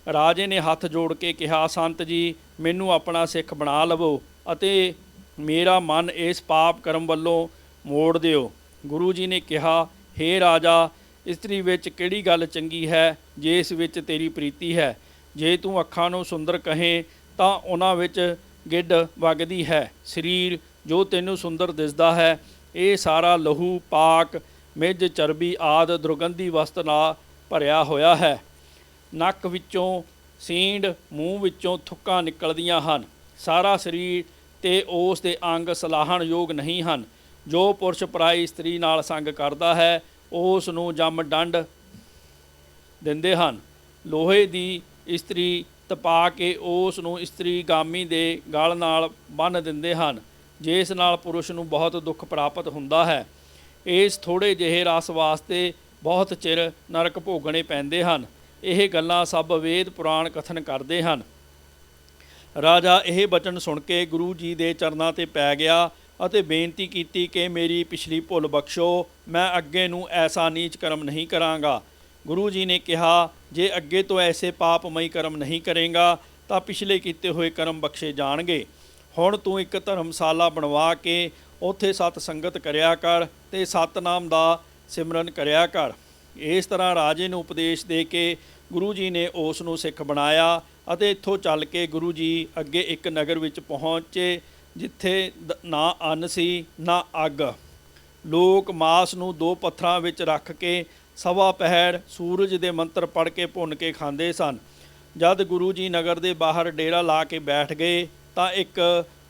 ਰਾਜੇ ਨੇ ਹੱਥ ਜੋੜ ਕੇ ਕਿਹਾ, ਸੰਤ ਜੀ, ਮੈਨੂੰ ਆਪਣਾ ਸਿੱਖ ਬਣਾ ਲਵੋ ਅਤੇ ਮੇਰਾ ਮਨ ਇਸ ਪਾਪ ਕਰਮ ਵੱਲੋਂ ਮੋੜ ਦਿਓ। ਗੁਰੂ ਜੀ ਨੇ ਕਿਹਾ, ਹੇ ਰਾਜਾ, ਇਸਤਰੀ ਵਿੱਚ ਕਿਹੜੀ ਗੱਲ ਚੰਗੀ ਹੈ ਜਿਸ ਵਿੱਚ ਤੇਰੀ ਪ੍ਰੀਤੀ ਹੈ? ਜੇ ਤੂੰ ਅੱਖਾਂ ਨੂੰ ਸੁੰਦਰ ਕਹੇ ਤਾਂ ਉਹਨਾਂ ਵਿੱਚ ਗਿੱਡ ਵਗਦੀ ਹੈ। ਸਰੀਰ ਜੋ ਤੈਨੂੰ ਸੁੰਦਰ ਦਿਸਦਾ ਹੈ, ਇਹ ਸਾਰਾ ਲਹੂ, ਪਾਕ, ਮਿੱਝ, ਚਰਬੀ ਆਦਿ ਦੁਰਗੰਧੀ ਵਸਤ ਨਾਲ ਭਰਿਆ ਹੋਇਆ ਹੈ। ਨੱਕ ਵਿੱਚੋਂ ਸੀਂਡ, ਮੂੰਹ ਵਿੱਚੋਂ ਥੁੱਕਾਂ ਨਿਕਲਦੀਆਂ ਹਨ। ਸਾਰਾ ਸਰੀਰ ਤੇ ਉਸ ਦੇ ਅੰਗ ਸਲਾਹਣ ਯੋਗ ਨਹੀਂ ਹਨ। ਜੋ ਪੁਰਸ਼ ਪਰਾਈ ਇਸਤਰੀ ਨਾਲ ਸੰਗ ਕਰਦਾ ਹੈ ਉਸ ਨੂੰ ਜਮ ਡੰਡ ਦਿੰਦੇ ਹਨ। ਲੋਹੇ ਦੀ ਇਸਤਰੀ ਤਪਾ ਕੇ ਉਸ ਨੂੰ ਇਸਤਰੀਗਾਮੀ ਦੇ ਗਲ ਨਾਲ ਬੰਨ੍ਹ ਦਿੰਦੇ ਹਨ, ਜਿਸ ਨਾਲ ਪੁਰਸ਼ ਨੂੰ ਬਹੁਤ ਦੁੱਖ ਪ੍ਰਾਪਤ ਹੁੰਦਾ ਹੈ। ਇਸ ਥੋੜ੍ਹੇ ਜਿਹੇ ਰਸ ਵਾਸਤੇ ਬਹੁਤ ਚਿਰ ਨਰਕ ਭੋਗਣੇ ਪੈਂਦੇ ਹਨ। ਇਹ ਗੱਲਾਂ ਸਭ ਵੇਦ ਪੁਰਾਣ ਕਥਨ ਕਰਦੇ ਹਨ। ਰਾਜਾ ਇਹ ਬਚਨ ਸੁਣ ਕੇ ਗੁਰੂ ਜੀ ਦੇ ਚਰਨਾਂ 'ਤੇ ਪੈ ਗਿਆ ਅਤੇ ਬੇਨਤੀ ਕੀਤੀ ਕਿ ਮੇਰੀ ਪਿਛਲੀ ਭੁੱਲ ਬਖਸ਼ੋ, ਮੈਂ ਅੱਗੇ ਨੂੰ ਐਸਾ ਨੀਚ ਕਰਮ ਨਹੀਂ ਕਰਾਂਗਾ। ਗੁਰੂ ਜੀ ਨੇ ਕਿਹਾ, ਜੇ ਅੱਗੇ ਤੋਂ ਐਸੇ ਪਾਪਮਈ ਕਰਮ ਨਹੀਂ ਕਰੇਗਾ ਤਾਂ ਪਿਛਲੇ ਕੀਤੇ ਹੋਏ ਕਰਮ ਬਖਸ਼ੇ ਜਾਣਗੇ। ਹੁਣ ਤੂੰ ਇੱਕ ਧਰਮਸ਼ਾਲਾ ਬਣਵਾ ਕੇ ਉੱਥੇ ਸਤ ਸੰਗਤ ਕਰਿਆ ਕਰ ਤੇ ਸਤਨਾਮ ਦਾ ਸਿਮਰਨ ਕਰਿਆ ਕਰ। ਇਸ ਤਰ੍ਹਾਂ ਰਾਜੇ ਨੂੰ ਉਪਦੇਸ਼ ਦੇ ਕੇ ਗੁਰੂ ਜੀ ਨੇ ਉਸ ਨੂੰ ਸਿੱਖ ਬਣਾਇਆ ਅਤੇ ਇੱਥੋਂ ਚੱਲ ਕੇ ਗੁਰੂ ਜੀ ਅੱਗੇ ਇੱਕ ਨਗਰ ਵਿੱਚ ਪਹੁੰਚੇ ਜਿੱਥੇ ਨਾ ਅੰਨ ਸੀ ਨਾ ਅੱਗ। ਲੋਕ ਮਾਸ ਨੂੰ 2 ਪੱਥਰਾਂ ਵਿੱਚ ਰੱਖ ਕੇ ਸਵਾ ਪਹਿਰ ਸੂਰਜ ਦੇ ਮੰਤਰ ਪੜ੍ਹ ਕੇ ਭੁੰਨ ਕੇ ਖਾਂਦੇ ਸਨ। ਜਦ ਗੁਰੂ ਜੀ ਨਗਰ ਦੇ ਬਾਹਰ ਡੇਰਾ ਲਾ ਕੇ ਬੈਠ ਗਏ ਤਾਂ ਇੱਕ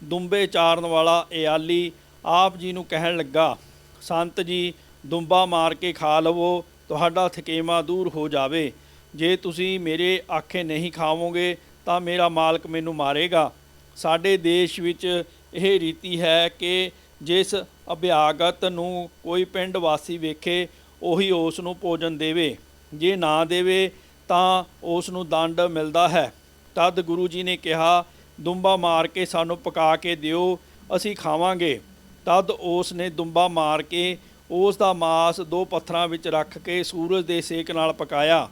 ਦੁੰਬੇ ਚਾਰਨ ਵਾਲਾ ਇਆਲੀ ਆਪ ਜੀ ਨੂੰ ਕਹਿਣ ਲੱਗਾ, ਸੰਤ ਜੀ, ਦੁੰਬਾ ਮਾਰ ਕੇ ਖਾ ਲਵੋ, ਤੁਹਾਡਾ ਥਕੇਵਾਂ ਦੂਰ ਹੋ ਜਾਵੇ। ਜੇ ਤੁਸੀਂ ਮੇਰੇ ਆਖੇ ਨਹੀਂ ਖਾਵੋਗੇ ਤਾਂ ਮੇਰਾ ਮਾਲਕ ਮੈਨੂੰ ਮਾਰੇਗਾ। ਸਾਡੇ ਦੇਸ਼ ਵਿੱਚ ਇਹ ਰੀਤੀ ਹੈ ਕਿ ਜਿਸ ਅਭਿਆਗਤ ਨੂੰ ਕੋਈ ਪਿੰਡ ਵਾਸੀ ਵੇਖੇ ਉਹੀ ਉਸ ਨੂੰ ਭੋਜਨ ਦੇਵੇ, ਜੇ ਨਾ ਦੇਵੇ ਤਾਂ ਉਸ ਨੂੰ ਦੰਡ ਮਿਲਦਾ ਹੈ। ਤਦ ਗੁਰੂ ਜੀ ਨੇ ਕਿਹਾ, ਦੁੰਬਾ ਮਾਰ ਕੇ ਸਾਨੂੰ ਪਕਾ ਕੇ ਦਿਓ, ਅਸੀਂ ਖਾਵਾਂਗੇ। ਤਦ ਉਸ ਨੇ ਦੁੰਬਾ ਮਾਰ ਕੇ ਉਸ ਦਾ ਮਾਸ 2 ਪੱਥਰਾਂ ਵਿੱਚ ਰੱਖ ਕੇ ਸੂਰਜ ਦੇ ਸੇਕ ਨਾਲ ਪਕਾਇਆ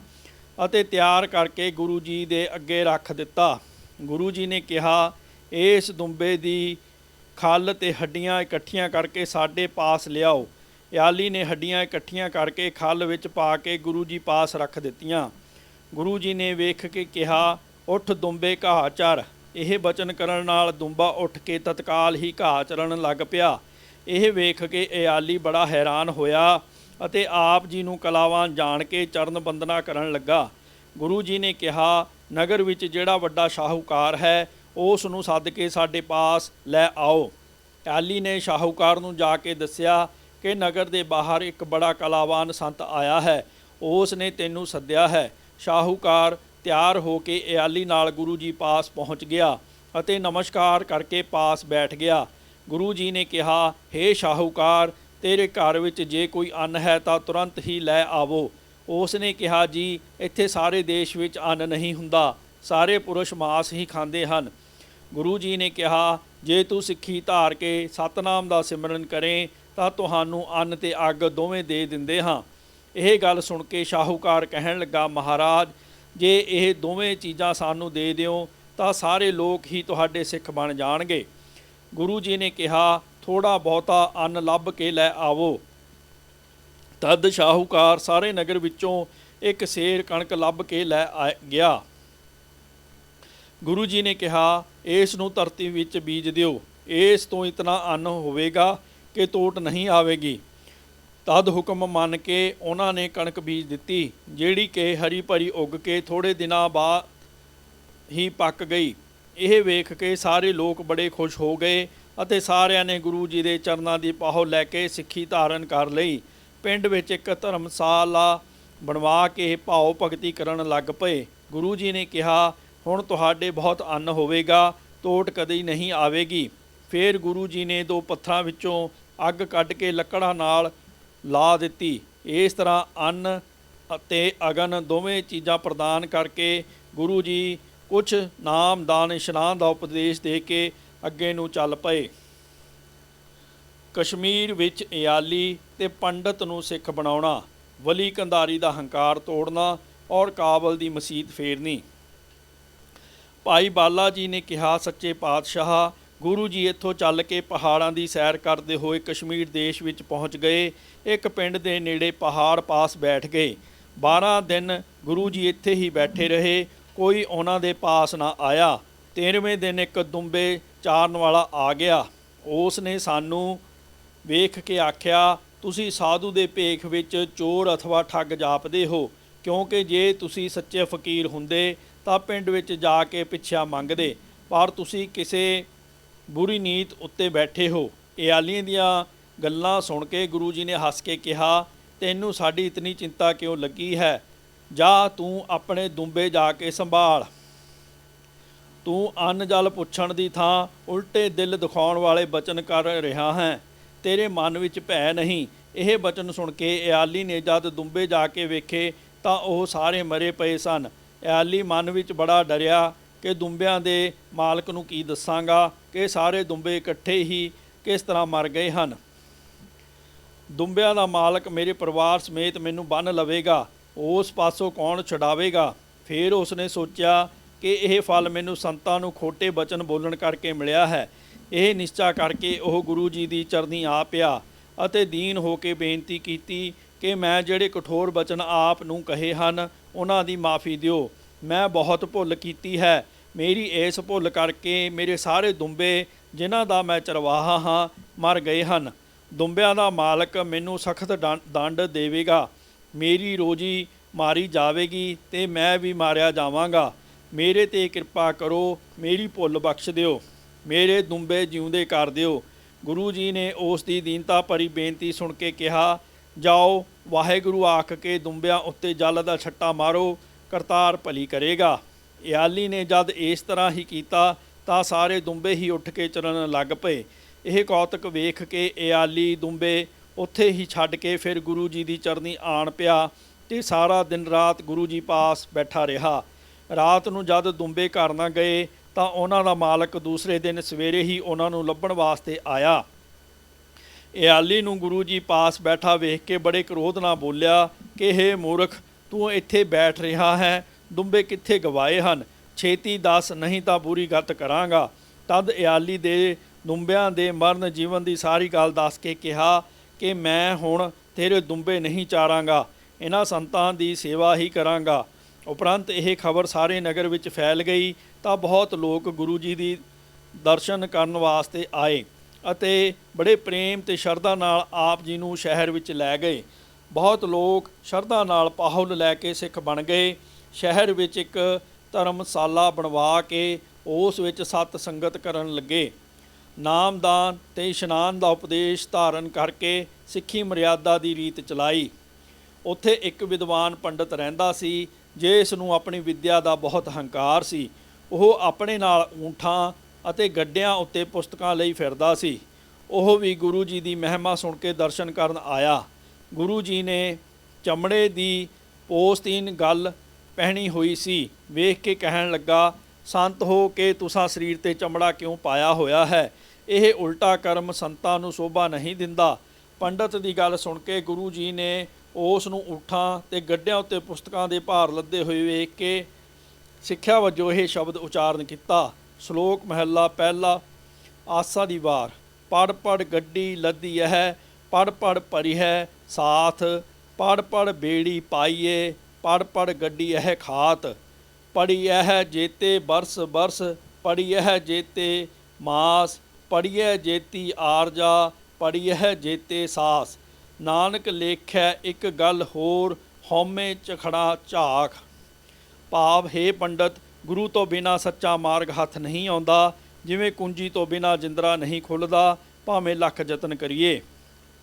ਅਤੇ ਤਿਆਰ ਕਰਕੇ ਗੁਰੂ ਜੀ ਦੇ ਅੱਗੇ ਰੱਖ ਦਿੱਤਾ। ਗੁਰੂ ਜੀ ਨੇ ਕਿਹਾ, ਇਸ ਦੁੰਬੇ ਦੀ ਖੱਲ ਤੇ ਹੱਡੀਆਂ ਇਕੱਠੀਆਂ ਕਰਕੇ ਸਾਡੇ ਪਾਸ ਲਿਆਓ। ਇਆਲੀ ਨੇ ਹੱਡੀਆਂ ਇਕੱਠੀਆਂ ਕਰਕੇ ਖੱਲ ਵਿੱਚ ਪਾ ਕੇ ਗੁਰੂ ਜੀ ਪਾਸ ਰੱਖ ਦਿੱਤੀਆਂ। ਗੁਰੂ ਜੀ ਨੇ ਵੇਖ ਕੇ ਕਿਹਾ, ਉੱਠ ਦੁੰਬੇ ਘਾਹ ਚਰ। ਇਹ ਬਚਨ ਕਰਨ ਨਾਲ ਦੁੰਬਾ ਉੱਠ ਕੇ ਤਤਕਾਲ ਹੀ ਘਾਹ ਚਰਨ ਲੱਗ ਪਿਆ। ਇਹ ਵੇਖ ਕੇ ਇਆਲੀ ਬੜਾ ਹੈਰਾਨ ਹੋਇਆ ਅਤੇ ਆਪ ਜੀ ਨੂੰ ਕਲਾਵਾਨ ਜਾਣ ਕੇ ਚਰਨ ਬੰਦਨਾ ਕਰਨ ਲੱਗਾ। ਗੁਰੂ ਜੀ ਨੇ ਕਿਹਾ, ਨਗਰ ਵਿੱਚ ਜਿਹੜਾ ਵੱਡਾ ਸ਼ਾਹੂਕਾਰ ਹੈ ਉਸ ਨੂੰ ਸੱਦ ਕੇ ਸਾਡੇ ਪਾਸ ਲੈ ਆਓ। ਇਆਲੀ ਨੇ ਸ਼ਾਹੂਕਾਰ ਨੂੰ ਜਾ ਕੇ ਦੱਸਿਆ ਕਿ ਨਗਰ ਦੇ ਬਾਹਰ ਇੱਕ ਬੜਾ ਕਲਾਵਾਨ ਸੰਤ ਆਇਆ ਹੈ, ਉਸ ਨੇ ਤੈਨੂੰ ਸੱਦਿਆ ਹੈ। ਸ਼ਾਹੂਕਾਰ ਤਿਆਰ ਹੋ ਕੇ ਇਆਲੀ ਨਾਲ ਗੁਰੂ ਜੀ ਪਾਸ ਪਹੁੰਚ ਗਿਆ ਅਤੇ ਨਮਸਕਾਰ ਕਰਕੇ ਪਾਸ ਬੈਠ ਗਿਆ। ਗੁਰੂ ਜੀ ਨੇ ਕਿਹਾ, ਹੇ ਸ਼ਾਹੂਕਾਰ, ਤੇਰੇ ਘਰ ਵਿੱਚ ਜੇ ਕੋਈ ਅੰਨ ਹੈ ਤਾਂ ਤੁਰੰਤ ਹੀ ਲੈ ਆਵੋ। ਉਸ ਨੇ ਕਿਹਾ, ਜੀ ਇੱਥੇ ਸਾਰੇ ਦੇਸ਼ ਵਿੱਚ ਅੰਨ ਨਹੀਂ ਹੁੰਦਾ, ਸਾਰੇ ਪੁਰਸ਼ ਮਾਸ ਹੀ ਖਾਂਦੇ ਹਨ। ਗੁਰੂ ਜੀ ਨੇ ਕਿਹਾ, ਜੇ ਤੂੰ ਸਿੱਖੀ ਧਾਰ ਕੇ ਸਤਨਾਮ ਦਾ ਸਿਮਰਨ ਕਰੇ ਤਾਂ ਤੁਹਾਨੂੰ ਅੰਨ ਤੇ ਅੱਗ ਦੋਵੇਂ ਦੇ ਦਿੰਦੇ ਹਾਂ। ਇਹ ਗੱਲ ਸੁਣ ਕੇ ਸ਼ਾਹੂਕਾਰ ਕਹਿਣ ਲੱਗਾ, ਮਹਾਰਾਜ, ਜੇ ਇਹ ਦੋਵੇਂ ਚੀਜ਼ਾਂ ਸਾਨੂੰ ਦੇ ਦਿਓ ਤਾਂ ਸਾਰੇ ਲੋਕ ਹੀ ਤੁਹਾਡੇ ਸਿੱਖ ਬਣ ਜਾਣਗੇ। ਗੁਰੂ ਜੀ ਨੇ ਕਿਹਾ, ਥੋੜ੍ਹਾ ਬਹੁਤਾ ਅੰਨ ਲੱਭ ਕੇ ਲੈ ਆਵੋ। ਤਦ ਸ਼ਾਹੂਕਾਰ ਸਾਰੇ ਨਗਰ ਵਿੱਚੋਂ ਇੱਕ ਸੇਰ ਕਣਕ ਲੱਭ ਕੇ ਲੈ ਗਿਆ। ਗੁਰੂ ਜੀ ਨੇ ਕਿਹਾ, ਇਸ ਨੂੰ ਧਰਤੀ ਵਿੱਚ ਬੀਜ ਦਿਓ, ਇਸ ਤੋਂ ਇਤਨਾ ਅੰਨ ਹੋਵੇਗਾ ਕਿ ਤੋਟ ਨਹੀਂ ਆਵੇਗੀ। ਤਦ ਹੁਕਮ ਮੰਨ ਕੇ ਉਹਨਾਂ ਨੇ ਕਣਕ ਬੀਜ ਦਿੱਤੀ, ਜਿਹੜੀ ਕਿ ਹਰੀ ਭਰੀ ਉੱਗ ਕੇ ਥੋੜ੍ਹੇ ਦਿਨਾਂ ਬਾਅਦ ਹੀ ਪੱਕ ਗਈ। ਇਹ ਵੇਖ ਕੇ ਸਾਰੇ ਲੋਕ ਬੜੇ ਖੁਸ਼ ਹੋ ਗਏ ਅਤੇ ਸਾਰਿਆਂ ਨੇ ਗੁਰੂ ਜੀ ਦੇ ਚਰਨਾਂ ਦੀ ਪਾਹੋ ਲੈ ਕੇ ਸਿੱਖੀ ਧਾਰਨ ਕਰ ਲਈ। ਪਿੰਡ ਵਿੱਚ ਇੱਕ ਧਰਮਸ਼ਾਲਾ ਬਣਵਾ ਕੇ ਭਾਉ ਭਗਤੀ ਕਰਨ ਲੱਗ ਪਏ। ਗੁਰੂ ਜੀ ਨੇ ਕਿਹਾ, ਹੁਣ ਤੁਹਾਡੇ ਬਹੁਤ ਅੰਨ ਹੋਵੇਗਾ, ਤੋਟ ਕਦੇ ਨਹੀਂ ਆਵੇਗੀ। ਫਿਰ ਗੁਰੂ ਜੀ ਨੇ 2 ਪੱਥਰਾਂ ਵਿੱਚੋਂ ਅੱਗ ਕੱਢ ਕੇ ਲੱਕੜਾਂ ਨਾਲ ਲਾ ਦਿੱਤੀ। ਇਸ ਤਰ੍ਹਾਂ ਅੰਨ ਅਤੇ ਅਗਨ ਦੋਵੇਂ ਚੀਜ਼ਾਂ ਪ੍ਰਦਾਨ ਕਰਕੇ ਗੁਰੂ ਜੀ ਕੁਛ ਨਾਮ ਦਾਨ ਇਸ਼ਨਾਨ ਦਾ ਉਪਦੇਸ਼ ਦੇ ਕੇ ਅੱਗੇ ਨੂੰ ਚੱਲ ਪਏ। ਕਸ਼ਮੀਰ ਵਿੱਚ ਇਆਲੀ ਤੇ ਪੰਡਤ ਨੂੰ ਸਿੱਖ ਬਣਾਉਣਾ, ਵਲੀ ਕੰਧਾਰੀ ਦਾ ਹੰਕਾਰ ਤੋੜਨਾ ਔਰ ਕਾਬਲ ਦੀ ਮਸੀਤ ਫੇਰਨੀ। ਭਾਈ ਬਾਲਾ ਜੀ ਨੇ ਕਿਹਾ, ਸੱਚੇ ਪਾਤਸ਼ਾਹ, ਗੁਰੂ ਜੀ ਇੱਥੋਂ ਚੱਲ ਕੇ ਪਹਾੜਾਂ ਦੀ ਸੈਰ ਕਰਦੇ ਹੋਏ ਕਸ਼ਮੀਰ ਦੇਸ਼ ਵਿੱਚ ਪਹੁੰਚ ਗਏ। ਇੱਕ ਪਿੰਡ ਦੇ ਨੇੜੇ ਪਹਾੜ ਪਾਸ ਬੈਠ ਗਏ। 12 ਦਿਨ ਗੁਰੂ ਜੀ ਇੱਥੇ ਹੀ ਬੈਠੇ ਰਹੇ, ਕੋਈ ਉਹਨਾਂ ਦੇ ਪਾਸ ਨਾ ਆਇਆ। 13ਵੇਂ ਦਿਨ ਇੱਕ ਦੁੰਬੇ ਚਾਰਨ ਵਾਲਾ ਆ ਗਿਆ। ਉਸ ਨੇ ਸਾਨੂੰ ਵੇਖ ਕੇ ਆਖਿਆ, ਤੁਸੀਂ ਸਾਧੂ ਦੇ ਭੇਖ ਵਿੱਚ ਚੋਰ ਅਥਵਾ ਠੱਗ ਜਾਪਦੇ ਹੋ, ਕਿਉਂਕਿ ਜੇ ਤੁਸੀਂ ਸੱਚੇ ਫਕੀਰ ਹੁੰਦੇ ਤਾਂ ਪਿੰਡ ਵਿੱਚ ਜਾ ਕੇ ਪਿੱਛਾ ਮੰਗਦੇ, ਪਰ ਤੁਸੀਂ ਕਿਸੇ ਬੁਰੀ ਨੀਤ ਉੱਤੇ ਬੈਠੇ ਹੋ। ਇਆਲੀਆਂ ਦੀਆਂ ਗੱਲਾਂ ਸੁਣ ਕੇ ਗੁਰੂ ਜੀ ਨੇ ਹੱਸ ਕੇ ਕਿਹਾ, ਤੈਨੂੰ ਸਾਡੀ ਇਤਨੀ ਚਿੰਤਾ ਕਿਉਂ ਲੱਗੀ ਹੈ? ਜਾ ਤੂੰ ਆਪਣੇ ਦੁੰਬੇ ਜਾ ਕੇ ਸੰਭਾਲ। ਤੂੰ ਅੰਨ ਜਲ ਪੁੱਛਣ ਦੀ ਥਾਂ ਉਲਟੇ ਦਿਲ ਦਿਖਾਉਣ ਵਾਲੇ ਬਚਨ ਕਰ ਰਿਹਾ ਹੈ, ਤੇਰੇ ਮਨ ਵਿੱਚ ਭੈ ਨਹੀਂ। ਇਹ ਬਚਨ ਸੁਣ ਕੇ ਇਆਲੀ ਨੇ ਜਦ ਦੁੰਬੇ ਜਾ ਕੇ ਵੇਖੇ ਤਾਂ ਉਹ ਸਾਰੇ ਮਰੇ ਪਏ ਸਨ। ਇਆਲੀ ਮਨ ਵਿੱਚ ਬੜਾ ਡਰਿਆ ਕਿ ਦੁੰਬਿਆਂ ਦੇ ਮਾਲਕ ਨੂੰ ਕੀ ਦੱਸਾਂਗਾ ਕਿ ਸਾਰੇ ਦੁੰਬੇ ਇਕੱਠੇ ਹੀ ਕਿਸ ਤਰ੍ਹਾਂ ਮਰ ਗਏ ਹਨ। ਦੁੰਬਿਆਂ ਦਾ ਮਾਲਕ ਮੇਰੇ ਪਰਿਵਾਰ ਸਮੇਤ ਮੈਨੂੰ ਬੰਨ੍ਹ ਲਵੇਗਾ, ਉਸ ਪਾਸੋਂ ਕੌਣ ਛੁਡਾਵੇਗਾ? ਫਿਰ ਉਸਨੇ ਸੋਚਿਆ ਕਿ ਇਹ ਫਲ ਮੈਨੂੰ ਸੰਤਾਂ ਨੂੰ ਖੋਟੇ ਬਚਨ ਬੋਲਣ ਕਰਕੇ ਮਿਲਿਆ ਹੈ। ਇਹ ਨਿਸ਼ਚਾ ਕਰਕੇ ਉਹ ਗੁਰੂ ਜੀ ਦੀ ਚਰਨੀ ਆ ਪਿਆ ਅਤੇ ਦੀਨ ਹੋ ਕੇ ਬੇਨਤੀ ਕੀਤੀ ਕਿ ਮੈਂ ਜਿਹੜੇ ਕਠੋਰ ਬਚਨ ਆਪ ਨੂੰ ਕਹੇ ਹਨ ਉਹਨਾਂ ਦੀ ਮਾਫੀ ਦਿਓ। ਮੈਂ ਬਹੁਤ ਭੁੱਲ ਕੀਤੀ ਹੈ। ਮੇਰੀ ਇਸ ਭੁੱਲ ਕਰਕੇ ਮੇਰੇ ਸਾਰੇ ਦੁੰਬੇ ਜਿਨ੍ਹਾਂ ਦਾ ਮੈਂ ਚਰਵਾਹਾ ਹਾਂ ਮਰ ਗਏ ਹਨ। ਦੁੰਬਿਆਂ ਦਾ ਮਾਲਕ ਮੈਨੂੰ ਸਖਤ ਦੰਡ ਦੇਵੇਗਾ। ਮੇਰੀ ਰੋਜੀ ਮਾਰੀ ਜਾਵੇਗੀ ਤੇ ਮੈਂ ਵੀ ਮਾਰਿਆ ਜਾਵਾਂਗਾ। ਮੇਰੇ 'ਤੇ ਕਿਰਪਾ ਕਰੋ, ਮੇਰੀ ਭੁੱਲ ਬਖਸ਼ ਦਿਓ, ਮੇਰੇ ਦੁੰਬੇ ਜਿਉਂਦੇ ਕਰ ਦਿਓ। ਗੁਰੂ ਜੀ ਨੇ ਉਸ ਦੀ ਦੀਨਤਾ ਭਰੀ ਬੇਨਤੀ ਸੁਣ ਕੇ ਕਿਹਾ, ਜਾਓ, ਵਾਹਿਗੁਰੂ ਆਖ ਕੇ ਦੁੰਬਿਆਂ ਉੱਤੇ ਜਲ ਦਾ ਛੱਟਾ ਮਾਰੋ, ਕਰਤਾਰ ਭਲੀ ਕਰੇਗਾ। ਇਆਲੀ ਨੇ ਜਦ ਇਸ ਤਰ੍ਹਾਂ ਹੀ ਕੀਤਾ ਤਾਂ ਸਾਰੇ ਦੁੰਬੇ ਹੀ ਉੱਠ ਕੇ ਚਰਨ ਲੱਗ ਪਏ। ਇਹ ਕੌਤਕ ਵੇਖ ਕੇ ਇਆਲੀ ਦੁੰਬੇ ਉੱਥੇ ਹੀ ਛੱਡ ਕੇ ਫਿਰ ਗੁਰੂ ਜੀ ਦੀ ਚਰਨੀ ਆਣ ਪਿਆ ਤੇ ਸਾਰਾ ਦਿਨ ਰਾਤ ਗੁਰੂ ਜੀ ਪਾਸ ਬੈਠਾ ਰਿਹਾ। ਰਾਤ ਨੂੰ ਜਦ ਦੁੰਬੇ ਘਰ ਨਾ ਗਏ ਤਾਂ ਉਹਨਾਂ ਦਾ ਮਾਲਕ ਦੂਸਰੇ ਦਿਨ ਸਵੇਰੇ ਹੀ ਉਹਨਾਂ ਨੂੰ ਲੱਭਣ ਵਾਸਤੇ ਆਇਆ। ਇਆਲੀ ਨੂੰ ਗੁਰੂ ਜੀ ਪਾਸ ਬੈਠਾ ਵੇਖ ਕੇ ਬੜੇ ਕ੍ਰੋਧ ਨਾਲ ਬੋਲਿਆ ਕਿ ਹੇ ਮੂਰਖ, ਤੂੰ ਇੱਥੇ ਬੈਠ ਰਿਹਾ ਹੈ, ਦੁੰਬੇ ਕਿੱਥੇ ਗਵਾਏ ਹਨ? ਛੇਤੀ ਦੱਸ, ਨਹੀਂ ਤਾਂ ਬੁਰੀ ਗਤ ਕਰਾਂਗਾ। ਤਦ ਇਆਲੀ ਦੇ ਦੁੰਬਿਆਂ ਦੇ ਮਰਨ ਜੀਵਨ ਦੀ ਸਾਰੀ ਗੱਲ ਦੱਸ ਕੇ ਕਿਹਾ ਕਿ ਮੈਂ ਹੁਣ ਤੇਰੇ ਦੁੰਬੇ ਨਹੀਂ ਚਾਰਾਂਗਾ, ਇਹਨਾਂ ਸੰਤਾਂ ਦੀ ਸੇਵਾ ਹੀ ਕਰਾਂਗਾ। ਉਪਰੰਤ ਇਹ ਖਬਰ ਸਾਰੇ ਨਗਰ ਵਿੱਚ ਫੈਲ ਗਈ ਤਾਂ ਬਹੁਤ ਲੋਕ ਗੁਰੂ ਜੀ ਦੀ ਦਰਸ਼ਨ ਕਰਨ ਵਾਸਤੇ ਆਏ ਅਤੇ ਬੜੇ ਪ੍ਰੇਮ ਤੇ ਸ਼ਰਧਾ ਨਾਲ ਆਪ ਜੀ ਨੂੰ ਸ਼ਹਿਰ ਵਿੱਚ ਲੈ ਗਏ। ਬਹੁਤ ਲੋਕ ਸ਼ਰਧਾ ਨਾਲ ਪਾਹੁਲ ਲੈ ਕੇ ਸਿੱਖ ਬਣ ਗਏ। ਸ਼ਹਿਰ ਵਿੱਚ ਇੱਕ ਧਰਮਸ਼ਾਲਾ ਬਣਵਾ ਕੇ ਉਸ ਵਿੱਚ ਸਤ ਸੰਗਤ ਕਰਨ ਲੱਗੇ। ਨਾਮਦਾਨ ਤੇ ਇਸ਼ਨਾਨ ਦਾ ਉਪਦੇਸ਼ ਧਾਰਨ ਕਰਕੇ ਸਿੱਖੀ ਮਰਿਆਦਾ ਦੀ ਰੀਤ ਚਲਾਈ। ਉੱਥੇ ਇੱਕ ਵਿਦਵਾਨ ਪੰਡਤ ਰਹਿੰਦਾ ਸੀ ਜਿਸ ਨੂੰ ਆਪਣੀ ਵਿੱਦਿਆ ਦਾ ਬਹੁਤ ਹੰਕਾਰ ਸੀ। ਉਹ ਆਪਣੇ ਨਾਲ ਊਂਠਾਂ ਅਤੇ ਗੱਡਿਆਂ ਉੱਤੇ ਪੁਸਤਕਾਂ ਲਈ ਫਿਰਦਾ ਸੀ। ਉਹ ਵੀ ਗੁਰੂ ਜੀ ਦੀ ਮਹਿਮਾ ਸੁਣ ਕੇ ਦਰਸ਼ਨ ਕਰਨ ਆਇਆ। ਗੁਰੂ ਜੀ ਨੇ ਚਮੜੇ ਦੀ ਪੋਸਤੀਨ ਗੱਲ ਪਹਿਨੀ ਹੋਈ ਸੀ। ਵੇਖ ਕੇ ਕਹਿਣ ਲੱਗਾ, ਸੰਤ ਹੋ ਕੇ ਤੁਸਾਂ ਸਰੀਰ 'ਤੇ ਚਮੜਾ ਕਿਉਂ ਪਾਇਆ ਹੋਇਆ ਹੈ? ਇਹ ਉਲਟਾ ਕਰਮ ਸੰਤਾਂ ਨੂੰ ਸ਼ੋਭਾ ਨਹੀਂ ਦਿੰਦਾ। ਪੰਡਤ ਦੀ ਗੱਲ ਸੁਣ ਕੇ ਗੁਰੂ ਜੀ ਨੇ ਉਸ ਨੂੰ ਊਠਾਂ ਤੇ ਗੱਡਿਆਂ ਉੱਤੇ ਪੁਸਤਕਾਂ ਦੇ ਭਾਰ ਲੱਦੇ ਹੋਏ ਵੇਖ ਕੇ ਸਿੱਖਿਆ ਵਜੋਂ ਇਹ ਸ਼ਬਦ ਉਚਾਰਨ ਕੀਤਾ। ਸ਼ਲੋਕ ਮਹੱਲਾ ਪਹਿਲਾ। ਆਸਾ ਦੀ ਵਾਰ। ਪੜ ਪੜ ਗੱਡੀ ਲੱਦੀ ਹੈ, ਪੜ ਪੜ ਭਰੀ ਹੈ ਸਾਥ, ਪੜ ਪੜ ਬੇੜੀ ਪਾਈਏ, ਪੜ ਪੜ ਗੱਡੀ ਇਹ ਖਾਤ। ਪੜੀ ਇਹ ਜੇਤੇ ਬਰਸ ਬਰਸ, ਪੜੀ ਇਹ ਜੇਤੇ ਮਾਸ, ਪੜੀਏ ਜੇਤੀ ਆਰਜਾ, ਪੜੀਏ ਜੇਤੇ ਸਾਸ। ਨਾਨਕ ਲੇਖੈ ਇੱਕ ਗੱਲ ਹੋਰ, ਹਉਮੈ ਚਖੜਾ ਝਾਕ। ਭਾਵ, ਹੇ ਪੰਡਤ, ਗੁਰੂ ਤੋਂ ਬਿਨਾਂ ਸੱਚਾ ਮਾਰਗ ਹੱਥ ਨਹੀਂ ਆਉਂਦਾ। ਜਿਵੇਂ ਕੁੰਜੀ ਤੋਂ ਬਿਨਾਂ ਜਿੰਦਰਾ ਨਹੀਂ ਖੁੱਲ੍ਹਦਾ, ਭਾਵੇਂ ਲੱਖ ਯਤਨ ਕਰੀਏ।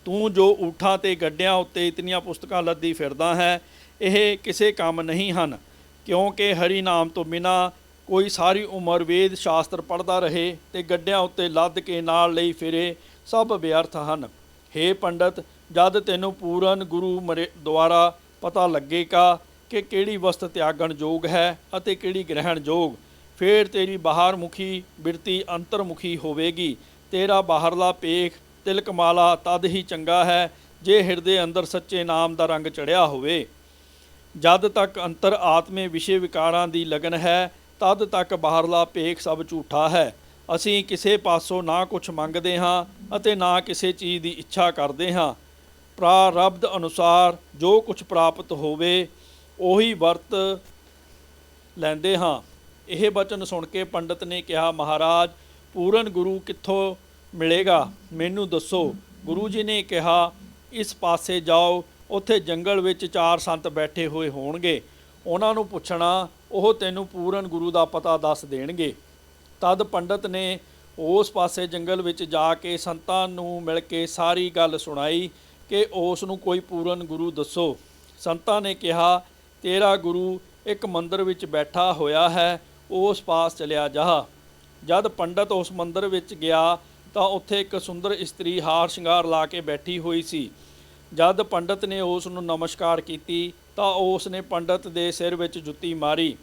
ਤੂੰ ਜੋ ਊਠਾਂ ਤੇ ਗੱਡਿਆਂ ਉੱਤੇ ਇਤਨੀਆਂ ਪੁਸਤਕਾਂ ਲੱਦੀ ਫਿਰਦਾ ਹੈ, ਇਹ ਕਿਸੇ ਕੰਮ ਨਹੀਂ ਹਨ, ਕਿਉਂਕਿ ਹਰੀ ਨਾਮ ਤੋਂ ਬਿਨਾਂ ਕੋਈ ਸਾਰੀ ਉਮਰ ਵੇਦ ਸ਼ਾਸਤਰ ਪੜ੍ਹਦਾ ਰਹੇ ਤੇ ਗੱਡਿਆਂ ਉੱਤੇ ਲੱਦ ਕੇ ਨਾਲ ਲਈ ਫਿਰੇ, ਸਭ ਵਿਅਰਥ ਹਨ। ਹੇ ਪੰਡਤ, ਜਦ ਤੈਨੂੰ ਪੂਰਨ ਗੁਰੂ ਦੁਆਰਾ ਪਤਾ ਲੱਗੇਗਾ ਕਿ ਕਿਹੜੀ ਵਸਤ ਤਿਆਗਣ ਯੋਗ ਹੈ ਅਤੇ ਕਿਹੜੀ ਗ੍ਰਹਿਣ ਯੋਗ, ਫਿਰ ਤੇਰੀ ਬਾਹਰ ਮੁਖੀ ਬਿਰਤੀ ਅੰਤਰਮੁਖੀ ਹੋਵੇਗੀ। ਤੇਰਾ ਬਾਹਰਲਾ ਪੇਖ ਤਿਲਕਮਾਲਾ ਤਦ ਹੀ ਚੰਗਾ ਹੈ ਜੇ ਹਿਰਦੇ ਅੰਦਰ ਸੱਚੇ ਨਾਮ ਦਾ ਰੰਗ ਚੜ੍ਹਿਆ ਹੋਵੇ। ਜਦ ਤੱਕ ਅੰਤਰ ਆਤਮੇ ਵਿਸ਼ੇ ਵਿਕਾਰਾਂ ਦੀ ਲਗਨ ਹੈ, ਤਦ ਤੱਕ ਬਾਹਰਲਾ ਭੇਖ ਸਭ ਝੂਠਾ ਹੈ। ਅਸੀਂ ਕਿਸੇ ਪਾਸੋਂ ਨਾ ਕੁਛ ਮੰਗਦੇ ਹਾਂ ਅਤੇ ਨਾ ਕਿਸੇ ਚੀਜ਼ ਦੀ ਇੱਛਾ ਕਰਦੇ ਹਾਂ। ਪ੍ਰਾਰਬਧ ਅਨੁਸਾਰ ਜੋ ਕੁਛ ਪ੍ਰਾਪਤ ਹੋਵੇ ਉਹੀ ਵਰਤ ਲੈਂਦੇ ਹਾਂ। ਇਹ ਬਚਨ ਸੁਣ ਕੇ ਪੰਡਤ ਨੇ ਕਿਹਾ, ਮਹਾਰਾਜ, ਪੂਰਨ ਗੁਰੂ ਕਿੱਥੋਂ ਮਿਲੇਗਾ? ਮੈਨੂੰ ਦੱਸੋ। ਗੁਰੂ ਜੀ ਨੇ ਕਿਹਾ, ਇਸ ਪਾਸੇ ਜਾਓ, ਉੱਥੇ ਜੰਗਲ ਵਿੱਚ 4 ਸੰਤ ਬੈਠੇ ਹੋਏ ਹੋਣਗੇ। ਉਹਨਾਂ ਨੂੰ ਪੁੱਛਣਾ, ਉਹ ਤੈਨੂੰ ਪੂਰਨ ਗੁਰੂ ਦਾ ਪਤਾ ਦੱਸ ਦੇਣਗੇ। ਤਦ ਪੰਡਤ ਨੇ ਉਸ ਪਾਸੇ ਜੰਗਲ ਵਿੱਚ ਜਾ ਕੇ ਸੰਤਾਂ ਨੂੰ ਮਿਲ ਕੇ ਸਾਰੀ ਗੱਲ ਸੁਣਾਈ ਕਿ ਉਸ ਨੂੰ ਕੋਈ ਪੂਰਨ ਗੁਰੂ ਦੱਸੋ। ਸੰਤਾਂ ਨੇ ਕਿਹਾ, ਤੇਰਾ ਗੁਰੂ ਇੱਕ ਮੰਦਰ ਵਿੱਚ ਬੈਠਾ ਹੋਇਆ ਹੈ, ਉਸ ਪਾਸ ਚਲਿਆ ਜਾ। ਜਦ ਪੰਡਤ ਉਸ ਮੰਦਰ ਵਿੱਚ ਗਿਆ ਤਾਂ ਉੱਥੇ ਇੱਕ ਸੁੰਦਰ ਇਸਤਰੀ ਹਾਰ ਸ਼ਿੰਗਾਰ ਲਾ ਕੇ ਬੈਠੀ ਹੋਈ ਸੀ। ਜਦ ਪੰਡਤ ਨੇ ਉਸ ਨੂੰ ਨਮਸਕਾਰ ਕੀਤੀ ਤਾਂ ਉਸ ਨੇ ਪੰਡਤ ਦੇ ਸਿਰ ਵਿੱਚ ਜੁੱਤੀ ਮਾਰੀ।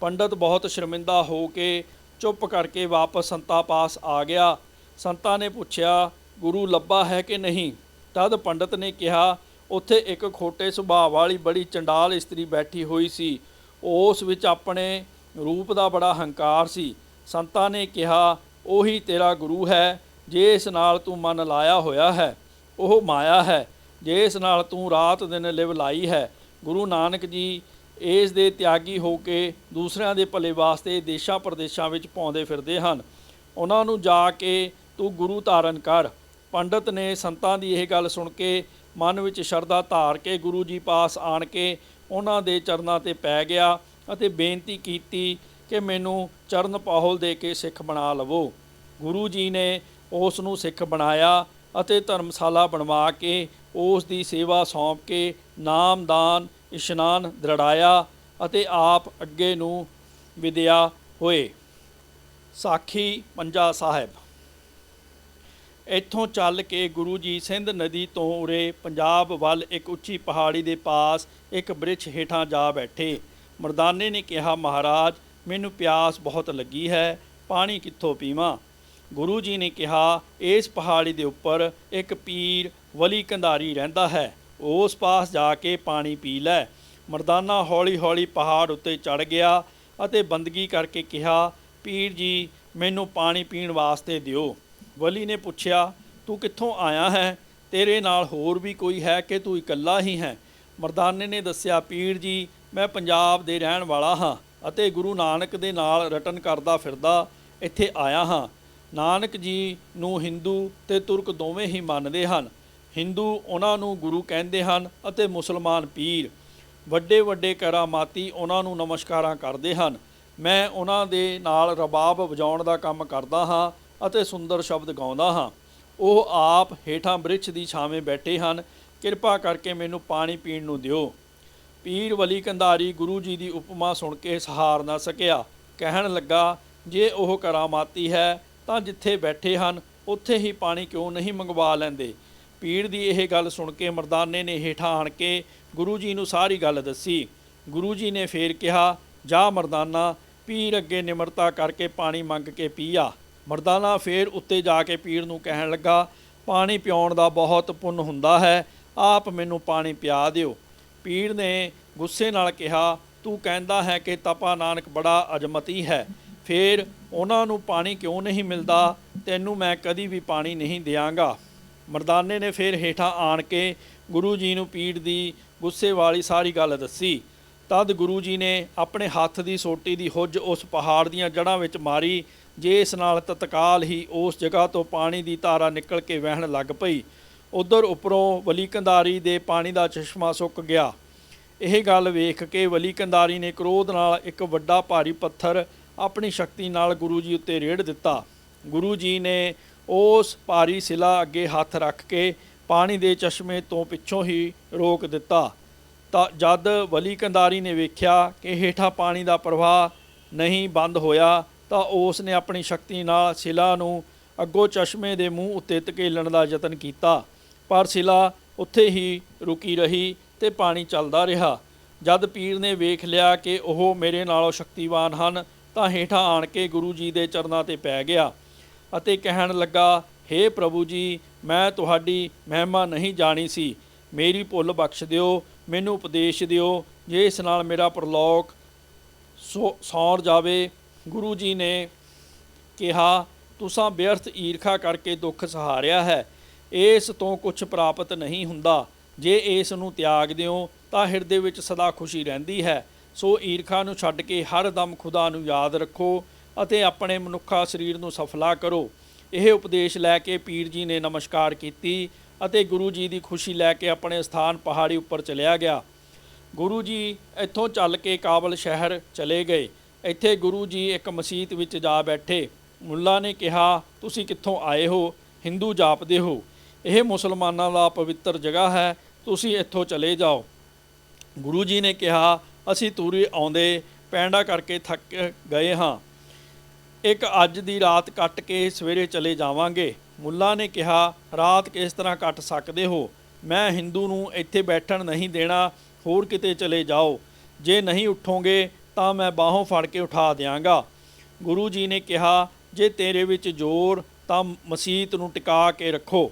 ਪੰਡਤ ਬਹੁਤ ਸ਼ਰਮਿੰਦਾ ਹੋ ਕੇ ਚੁੱਪ ਕਰਕੇ ਵਾਪਸ ਸੰਤਾਂ ਪਾਸ ਆ ਗਿਆ। ਸੰਤਾਂ ਨੇ ਪੁੱਛਿਆ, ਗੁਰੂ ਲੱਭਾ ਹੈ ਕਿ ਨਹੀਂ? ਤਦ ਪੰਡਤ ਨੇ ਕਿਹਾ, ਉੱਥੇ ਇੱਕ ਖੋਟੇ ਸੁਭਾਅ ਵਾਲੀ ਬੜੀ ਚੰਡਾਲ ਇਸਤਰੀ ਬੈਠੀ ਹੋਈ ਸੀ। ਉਸ ਵਿੱਚ ਆਪਣੇ ਰੂਪ ਦਾ ਬੜਾ ਹੰਕਾਰ ਸੀ। ਸੰਤਾਂ ਨੇ ਕਿਹਾ, ਉਹੀ ਤੇਰਾ ਗੁਰੂ ਹੈ ਜਿਸ ਨਾਲ ਤੂੰ ਮਨ ਲਾਇਆ ਹੋਇਆ ਹੈ। ਉਹ ਮਾਇਆ ਹੈ ਜਿਸ ਨਾਲ ਤੂੰ ਰਾਤ ਦਿਨ ਲਿਵ ਲਾਈ ਹੈ। ਗੁਰੂ ਨਾਨਕ ਜੀ ਇਸ ਦੇ ਤਿਆਗੀ ਹੋ ਕੇ ਦੂਸਰਿਆਂ ਦੇ ਭਲੇ ਵਾਸਤੇ ਦੇਸ਼ਾਂ ਪ੍ਰਦੇਸ਼ਾਂ ਵਿੱਚ ਪਾਉਂਦੇ ਫਿਰਦੇ ਹਨ। ਉਹਨਾਂ ਨੂੰ ਜਾ ਕੇ ਤੂੰ ਗੁਰੂ ਧਾਰਨ ਕਰ। ਪੰਡਤ ਨੇ ਸੰਤਾਂ ਦੀ ਇਹ ਗੱਲ ਸੁਣ ਕੇ ਮਨ ਵਿੱਚ ਸ਼ਰਧਾ ਧਾਰ ਕੇ ਗੁਰੂ ਜੀ ਪਾਸ ਆਣ ਕੇ ਉਹਨਾਂ ਦੇ ਚਰਨਾਂ 'ਤੇ ਪੈ ਗਿਆ ਅਤੇ ਬੇਨਤੀ ਕੀਤੀ ਕਿ ਮੈਨੂੰ ਚਰਨ ਪਾਹੁਲ ਦੇ ਕੇ ਸਿੱਖ ਬਣਾ ਲਵੋ। ਗੁਰੂ ਜੀ ਨੇ ਉਸ ਨੂੰ ਸਿੱਖ ਬਣਾਇਆ ਅਤੇ ਧਰਮਸ਼ਾਲਾ ਬਣਵਾ ਕੇ ਉਸ ਦੀ ਸੇਵਾ ਸੌਂਪ ਕੇ ਨਾਮਦਾਨ ਇਸ਼ਨਾਨ ਦ੍ਰਿੜਾਇਆ ਅਤੇ ਆਪ ਅੱਗੇ ਨੂੰ ਵਿਦਿਆ ਹੋਏ। ਸਾਖੀ ਪੰਜਾ ਸਾਹਿਬ। ਇੱਥੋਂ ਚੱਲ ਕੇ ਗੁਰੂ ਜੀ ਸਿੰਧ ਨਦੀ ਤੋਂ ਉਰੇ ਪੰਜਾਬ ਵੱਲ ਇੱਕ ਉੱਚੀ ਪਹਾੜੀ ਦੇ ਪਾਸ ਇੱਕ ਬ੍ਰਿਛ ਹੇਠਾਂ ਜਾ ਬੈਠੇ। ਮਰਦਾਨੇ ਨੇ ਕਿਹਾ, ਮਹਾਰਾਜ ਮੈਨੂੰ ਪਿਆਸ ਬਹੁਤ ਲੱਗੀ ਹੈ, ਪਾਣੀ ਕਿੱਥੋਂ ਪੀਵਾਂ? ਗੁਰੂ ਜੀ ਨੇ ਕਿਹਾ, ਇਸ ਪਹਾੜੀ ਦੇ ਉੱਪਰ ਇੱਕ ਪੀਰ ਵਲੀ ਕੰਧਾਰੀ ਰਹਿੰਦਾ ਹੈ, ਉਸ ਪਾਸ ਜਾ ਕੇ ਪਾਣੀ ਪੀ ਲੈ। ਮਰਦਾਨਾ ਹੌਲੀ ਹੌਲੀ ਪਹਾੜ ਉੱਤੇ ਚੜ੍ਹ ਗਿਆ ਅਤੇ ਬੰਦਗੀ ਕਰਕੇ ਕਿਹਾ, ਪੀਰ ਜੀ ਮੈਨੂੰ ਪਾਣੀ ਪੀਣ ਵਾਸਤੇ ਦਿਓ। ਵਲੀ ਨੇ ਪੁੱਛਿਆ, ਤੂੰ ਕਿੱਥੋਂ ਆਇਆ ਹੈ? ਤੇਰੇ ਨਾਲ ਹੋਰ ਵੀ ਕੋਈ ਹੈ ਕਿ ਤੂੰ ਇਕੱਲਾ ਹੀ ਹੈ? ਮਰਦਾਨੇ ਨੇ ਦੱਸਿਆ, ਪੀਰ ਜੀ ਮੈਂ ਪੰਜਾਬ ਦੇ ਰਹਿਣ ਵਾਲਾ ਹਾਂ ਅਤੇ ਗੁਰੂ ਨਾਨਕ ਦੇ ਨਾਲ ਰਟਨ ਕਰਦਾ ਫਿਰਦਾ ਇੱਥੇ ਆਇਆ ਹਾਂ। ਨਾਨਕ ਜੀ ਨੂੰ ਹਿੰਦੂ ਤੇ ਤੁਰਕ ਦੋਵੇਂ ਹੀ ਮੰਨਦੇ ਹਨ। ਹਿੰਦੂ ਉਹਨਾਂ ਨੂੰ ਗੁਰੂ ਕਹਿੰਦੇ ਹਨ ਅਤੇ ਮੁਸਲਮਾਨ ਪੀਰ। ਵੱਡੇ ਵੱਡੇ ਕਰਾਮਾਤੀ ਉਹਨਾਂ ਨੂੰ ਨਮਸਕਾਰਾਂ ਕਰਦੇ ਹਨ। ਮੈਂ ਉਹਨਾਂ ਦੇ ਨਾਲ ਰਬਾਬ ਵਜਾਉਣ ਦਾ ਕੰਮ ਕਰਦਾ ਹਾਂ ਅਤੇ ਸੁੰਦਰ ਸ਼ਬਦ ਗਾਉਂਦਾ ਹਾਂ। ਉਹ ਆਪ ਹੇਠਾਂ ਬ੍ਰਿਛ ਦੀ ਛਾਵੇਂ ਬੈਠੇ ਹਨ, ਕਿਰਪਾ ਕਰਕੇ ਮੈਨੂੰ ਪਾਣੀ ਪੀਣ ਨੂੰ ਦਿਓ। ਪੀਰ ਵਲੀ ਕੰਧਾਰੀ ਗੁਰੂ ਜੀ ਦੀ ਉਪਮਾ ਸੁਣ ਕੇ ਸਹਾਰ ਨਾ ਸਕਿਆ। ਕਹਿਣ ਲੱਗਾ, ਜੇ ਉਹ ਕਰਾਮਾਤੀ ਹੈ ਤਾਂ ਜਿੱਥੇ ਬੈਠੇ ਹਨ ਉੱਥੇ ਹੀ ਪਾਣੀ ਕਿਉਂ ਨਹੀਂ ਮੰਗਵਾ ਲੈਂਦੇ? ਪੀਰ ਦੀ ਇਹ ਗੱਲ ਸੁਣ ਕੇ ਮਰਦਾਨੇ ਨੇ ਹੇਠਾਂ ਆਣ ਕੇ ਗੁਰੂ ਜੀ ਨੂੰ ਸਾਰੀ ਗੱਲ ਦੱਸੀ। ਗੁਰੂ ਜੀ ਨੇ ਫੇਰ ਕਿਹਾ, ਜਾ ਮਰਦਾਨਾ, ਪੀਰ ਅੱਗੇ ਨਿਮਰਤਾ ਕਰਕੇ ਪਾਣੀ ਮੰਗ ਕੇ ਪੀਆ। ਮਰਦਾਨਾ ਫੇਰ ਉੱਤੇ ਜਾ ਕੇ ਪੀਰ ਨੂੰ ਕਹਿਣ ਲੱਗਾ, ਪਾਣੀ ਪਿਆਉਣ ਦਾ ਬਹੁਤ ਪੁੰਨ ਹੁੰਦਾ ਹੈ, ਆਪ ਮੈਨੂੰ ਪਾਣੀ ਪਿਆ ਦਿਓ। ਪੀਰ ਨੇ ਗੁੱਸੇ ਨਾਲ ਕਿਹਾ, ਤੂੰ ਕਹਿੰਦਾ ਹੈ ਕਿ ਤਪਾ ਨਾਨਕ ਬੜਾ ਅਜਮਤੀ ਹੈ, ਫੇਰ ਉਹਨਾਂ ਨੂੰ ਪਾਣੀ ਕਿਉਂ ਨਹੀਂ ਮਿਲਦਾ? ਤੈਨੂੰ ਮੈਂ ਕਦੀ ਵੀ ਪਾਣੀ ਨਹੀਂ ਦਿਆਂਗਾ। ਮਰਦਾਨੇ ਨੇ ਫੇਰ ਹੇਠਾਂ ਆਣ ਕੇ ਗੁਰੂ ਜੀ ਨੂੰ ਪੀਰ ਦੀ ਗੁੱਸੇ ਵਾਲੀ ਸਾਰੀ ਗੱਲ ਦੱਸੀ। ਤਦ ਗੁਰੂ ਜੀ ਨੇ ਆਪਣੇ ਹੱਥ ਦੀ ਸੋਟੀ ਦੀ ਹੁੱਜ ਉਸ ਪਹਾੜ ਦੀਆਂ ਜੜ੍ਹਾਂ ਵਿੱਚ ਮਾਰੀ, ਜਿਸ ਨਾਲ ਤਤਕਾਲ ਹੀ ਉਸ ਜਗ੍ਹਾ ਤੋਂ ਪਾਣੀ ਦੀ ਧਾਰਾ ਨਿਕਲ ਕੇ ਵਹਿਣ ਲੱਗ ਪਈ। ਉੱਧਰ ਉੱਪਰੋਂ ਵਲੀ ਕੰਧਾਰੀ ਦੇ ਪਾਣੀ ਦਾ ਚਸ਼ਮਾ ਸੁੱਕ ਗਿਆ। ਇਹ ਗੱਲ ਵੇਖ ਕੇ ਵਲੀ ਕੰਧਾਰੀ ਨੇ ਕ੍ਰੋਧ ਨਾਲ ਇੱਕ ਵੱਡਾ ਭਾਰੀ ਪੱਥਰ ਆਪਣੀ ਸ਼ਕਤੀ ਨਾਲ ਗੁਰੂ ਜੀ ਉੱਤੇ ਰੇੜ ਦਿੱਤਾ। ਗੁਰੂ ਜੀ ਨੇ ਉਸ ਭਾਰੀ ਸਿਲਾ ਅੱਗੇ ਹੱਥ ਰੱਖ ਕੇ ਪਾਣੀ ਦੇ ਚਸ਼ਮੇ ਤੋਂ ਪਿੱਛੋਂ ਹੀ ਰੋਕ ਦਿੱਤਾ। ਤਾਂ ਜਦ ਵਲੀ ਕੰਧਾਰੀ ਨੇ ਵੇਖਿਆ ਕਿ ਹੇਠਾਂ ਪਾਣੀ ਦਾ ਪ੍ਰਵਾਹ ਨਹੀਂ ਬੰਦ ਹੋਇਆ ਤਾਂ ਉਸ ਨੇ ਆਪਣੀ ਸ਼ਕਤੀ ਨਾਲ ਸਿਲਾ ਨੂੰ ਅੱਗੋਂ ਚਸ਼ਮੇ ਦੇ ਮੂੰਹ ਉੱਤੇ ਧਕੇਲਣ ਦਾ ਯਤਨ ਕੀਤਾ, ਪਰ ਸਿਲਾ ਉੱਥੇ ਹੀ ਰੁਕੀ ਰਹੀ ਤੇ ਪਾਣੀ ਚੱਲਦਾ ਰਿਹਾ। ਜਦ ਪੀਰ ਨੇ ਵੇਖ ਲਿਆ ਕਿ ਉਹ ਮੇਰੇ ਨਾਲੋਂ ਸ਼ਕਤੀਵਾਨ ਹਨ ਤਾਂ ਹੇਠਾਂ ਆਣ ਕੇ ਗੁਰੂ ਜੀ ਦੇ ਚਰਨਾਂ 'ਤੇ ਪੈ ਗਿਆ ਅਤੇ ਕਹਿਣ ਲੱਗਾ, ਹੇ ਪ੍ਰਭੂ ਜੀ, ਮੈਂ ਤੁਹਾਡੀ ਮਹਿਮਾ ਨਹੀਂ ਜਾਣੀ ਸੀ, ਮੇਰੀ ਭੁੱਲ ਬਖਸ਼ ਦਿਓ, ਮੈਨੂੰ ਉਪਦੇਸ਼ ਦਿਓ ਜਿਸ ਨਾਲ ਮੇਰਾ ਪ੍ਰਲੋਕ ਸੌਰ ਜਾਵੇ। ਗੁਰੂ ਜੀ ਨੇ ਕਿਹਾ, ਤੁਸਾਂ ਬਿਅਰਥ ਈਰਖਾ ਕਰਕੇ ਦੁੱਖ ਸਹਾਰਿਆ ਹੈ, ਇਸ ਤੋਂ ਕੁਛ ਪ੍ਰਾਪਤ ਨਹੀਂ ਹੁੰਦਾ। ਜੇ ਇਸ ਨੂੰ ਤਿਆਗ ਦਿਓ ਤਾਂ ਹਿਰਦੇ ਵਿੱਚ ਸਦਾ ਖੁਸ਼ੀ ਰਹਿੰਦੀ ਹੈ। ਸੋ ਈਰਖਾ ਨੂੰ ਛੱਡ ਕੇ ਹਰ ਦਮ ਖੁਦਾ ਨੂੰ ਯਾਦ ਰੱਖੋ ਅਤੇ ਆਪਣੇ ਮਨੁੱਖਾ ਸਰੀਰ ਨੂੰ ਸਫਲਾ ਕਰੋ। ਇਹ ਉਪਦੇਸ਼ ਲੈ ਕੇ ਪੀਰ ਜੀ ਨੇ ਨਮਸਕਾਰ ਕੀਤੀ ਅਤੇ ਗੁਰੂ ਜੀ ਦੀ ਖੁਸ਼ੀ ਲੈ ਕੇ ਆਪਣੇ ਸਥਾਨ ਪਹਾੜੀ ਉੱਪਰ ਚਲਿਆ ਗਿਆ। ਗੁਰੂ ਜੀ ਇੱਥੋਂ ਚੱਲ ਕੇ ਕਾਬਲ ਸ਼ਹਿਰ ਚਲੇ ਗਏ। ਇੱਥੇ ਗੁਰੂ ਜੀ ਇੱਕ ਮਸੀਤ ਵਿੱਚ ਜਾ ਬੈਠੇ। ਮੁੱਲਾ ਨੇ ਕਿਹਾ, ਤੁਸੀਂ ਕਿੱਥੋਂ ਆਏ ਹੋ? ਹਿੰਦੂ ਜਾਪਦੇ ਹੋ, ਇਹ ਮੁਸਲਮਾਨਾਂ ਦਾ ਪਵਿੱਤਰ ਜਗ੍ਹਾ ਹੈ, ਤੁਸੀਂ ਇੱਥੋਂ ਚਲੇ ਜਾਓ। ਗੁਰੂ ਜੀ ਨੇ ਕਿਹਾ, ਅਸੀਂ ਤੁਰੇ ਆਉਂਦੇ ਪੈਂਡਾ ਕਰਕੇ ਥੱਕ ਗਏ ਹਾਂ, ਇੱਕ ਅੱਜ ਦੀ ਰਾਤ ਕੱਟ ਕੇ ਸਵੇਰੇ ਚਲੇ ਜਾਵਾਂਗੇ। ਮੁੱਲਾ ਨੇ ਕਿਹਾ, ਰਾਤ ਕਿਸ ਤਰ੍ਹਾਂ ਕੱਟ ਸਕਦੇ ਹੋ? ਮੈਂ ਹਿੰਦੂ ਨੂੰ ਇੱਥੇ ਬੈਠਣ ਨਹੀਂ ਦੇਣਾ, ਹੋਰ ਕਿਤੇ ਚਲੇ ਜਾਓ। ਜੇ ਨਹੀਂ ਉੱਠੋਗੇ ਤਾਂ ਮੈਂ ਬਾਹੋਂ ਫੜ ਕੇ ਉਠਾ ਦਿਆਂਗਾ। ਗੁਰੂ ਜੀ ਨੇ ਕਿਹਾ, ਜੇ ਤੇਰੇ ਵਿੱਚ ਜ਼ੋਰ ਤਾਂ ਮਸੀਤ ਨੂੰ ਟਿਕਾ ਕੇ ਰੱਖੋ।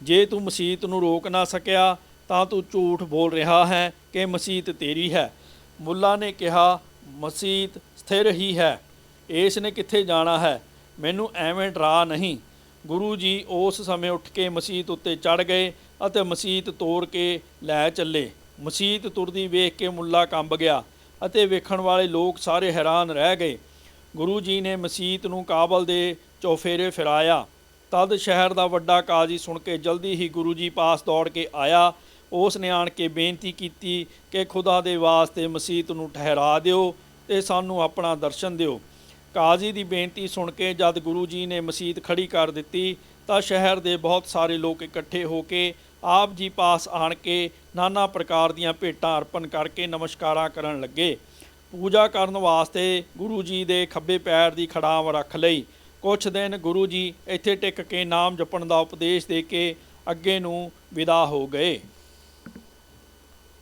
ਜੇ ਤੂੰ ਮਸੀਤ ਨੂੰ ਰੋਕ ਨਾ ਸਕਿਆ ਤਾਂ ਤੂੰ ਝੂਠ ਬੋਲ ਰਿਹਾ ਹੈ ਕਿ ਮਸੀਤ ਤੇਰੀ ਹੈ। ਮੁੱਲਾ ਨੇ ਕਿਹਾ, ਮਸੀਤ ਸਥਿਰ ਹੀ ਹੈ, ਇਸ ਨੇ ਕਿੱਥੇ ਜਾਣਾ ਹੈ? ਮੈਨੂੰ ਐਵੇਂ ਡਰਾ ਨਹੀਂ। ਗੁਰੂ ਜੀ ਉਸ ਸਮੇਂ ਉੱਠ ਕੇ ਮਸੀਤ ਉੱਤੇ ਚੜ੍ਹ ਗਏ ਅਤੇ ਮਸੀਤ ਤੋੜ ਕੇ ਲੈ ਚੱਲੇ। ਮਸੀਤ ਤੁਰਦੀ ਵੇਖ ਕੇ ਮੁੱਲਾ ਕੰਬ ਗਿਆ। ਅਤੇ ਵੇਖਣ ਵਾਲੇ ਲੋਕ ਸਾਰੇ ਹੈਰਾਨ ਰਹਿ ਗਏ। ਗੁਰੂ ਜੀ ਨੇ ਮਸੀਤ ਨੂੰ ਕਾਬਲ ਦੇ ਚੌਫੇਰੇ ਫਿਰਾਇਆ। ਤਦ ਸ਼ਹਿਰ ਦਾ ਵੱਡਾ ਕਾਜ਼ੀ ਸੁਣ ਕੇ ਜਲਦੀ ਹੀ ਗੁਰੂ ਜੀ ਪਾਸ ਦੌੜ ਕੇ ਆਇਆ। ਉਸ ਨੇ ਆਣ ਕੇ ਬੇਨਤੀ ਕੀਤੀ ਕਿ ਖੁਦਾ ਦੇ ਵਾਸਤੇ ਮਸੀਤ ਨੂੰ ਠਹਿਰਾ ਦਿਓ ਅਤੇ ਸਾਨੂੰ ਆਪਣਾ ਦਰਸ਼ਨ ਦਿਓ। ਕਾਜ਼ੀ ਦੀ ਬੇਨਤੀ ਸੁਣ ਕੇ ਜਦ ਗੁਰੂ ਜੀ ਨੇ ਮਸੀਤ ਖੜੀ ਕਰ ਦਿੱਤੀ ਤਾਂ ਸ਼ਹਿਰ ਦੇ ਬਹੁਤ ਸਾਰੇ ਲੋਕ ਇਕੱਠੇ ਹੋ ਕੇ ਆਪ ਜੀ ਪਾਸ ਆਣ ਕੇ ਨਾਨਾ ਪ੍ਰਕਾਰ ਦੀਆਂ ਭੇਟਾਂ ਅਰਪਣ ਕਰਕੇ ਨਮਸਕਾਰਾਂ ਕਰਨ ਲੱਗੇ। ਪੂਜਾ ਕਰਨ ਵਾਸਤੇ ਗੁਰੂ ਜੀ ਦੇ ਖੱਬੇ ਪੈਰ ਦੀ ਖੜਾਮ ਰੱਖ ਲਈ। ਕੁਛ ਦਿਨ ਗੁਰੂ ਜੀ ਇੱਥੇ ਟਿਕ ਕੇ ਨਾਮ ਜਪਣ ਦਾ ਉਪਦੇਸ਼ ਦੇ ਕੇ ਅੱਗੇ ਨੂੰ ਵਿਦਾ ਹੋ ਗਏ।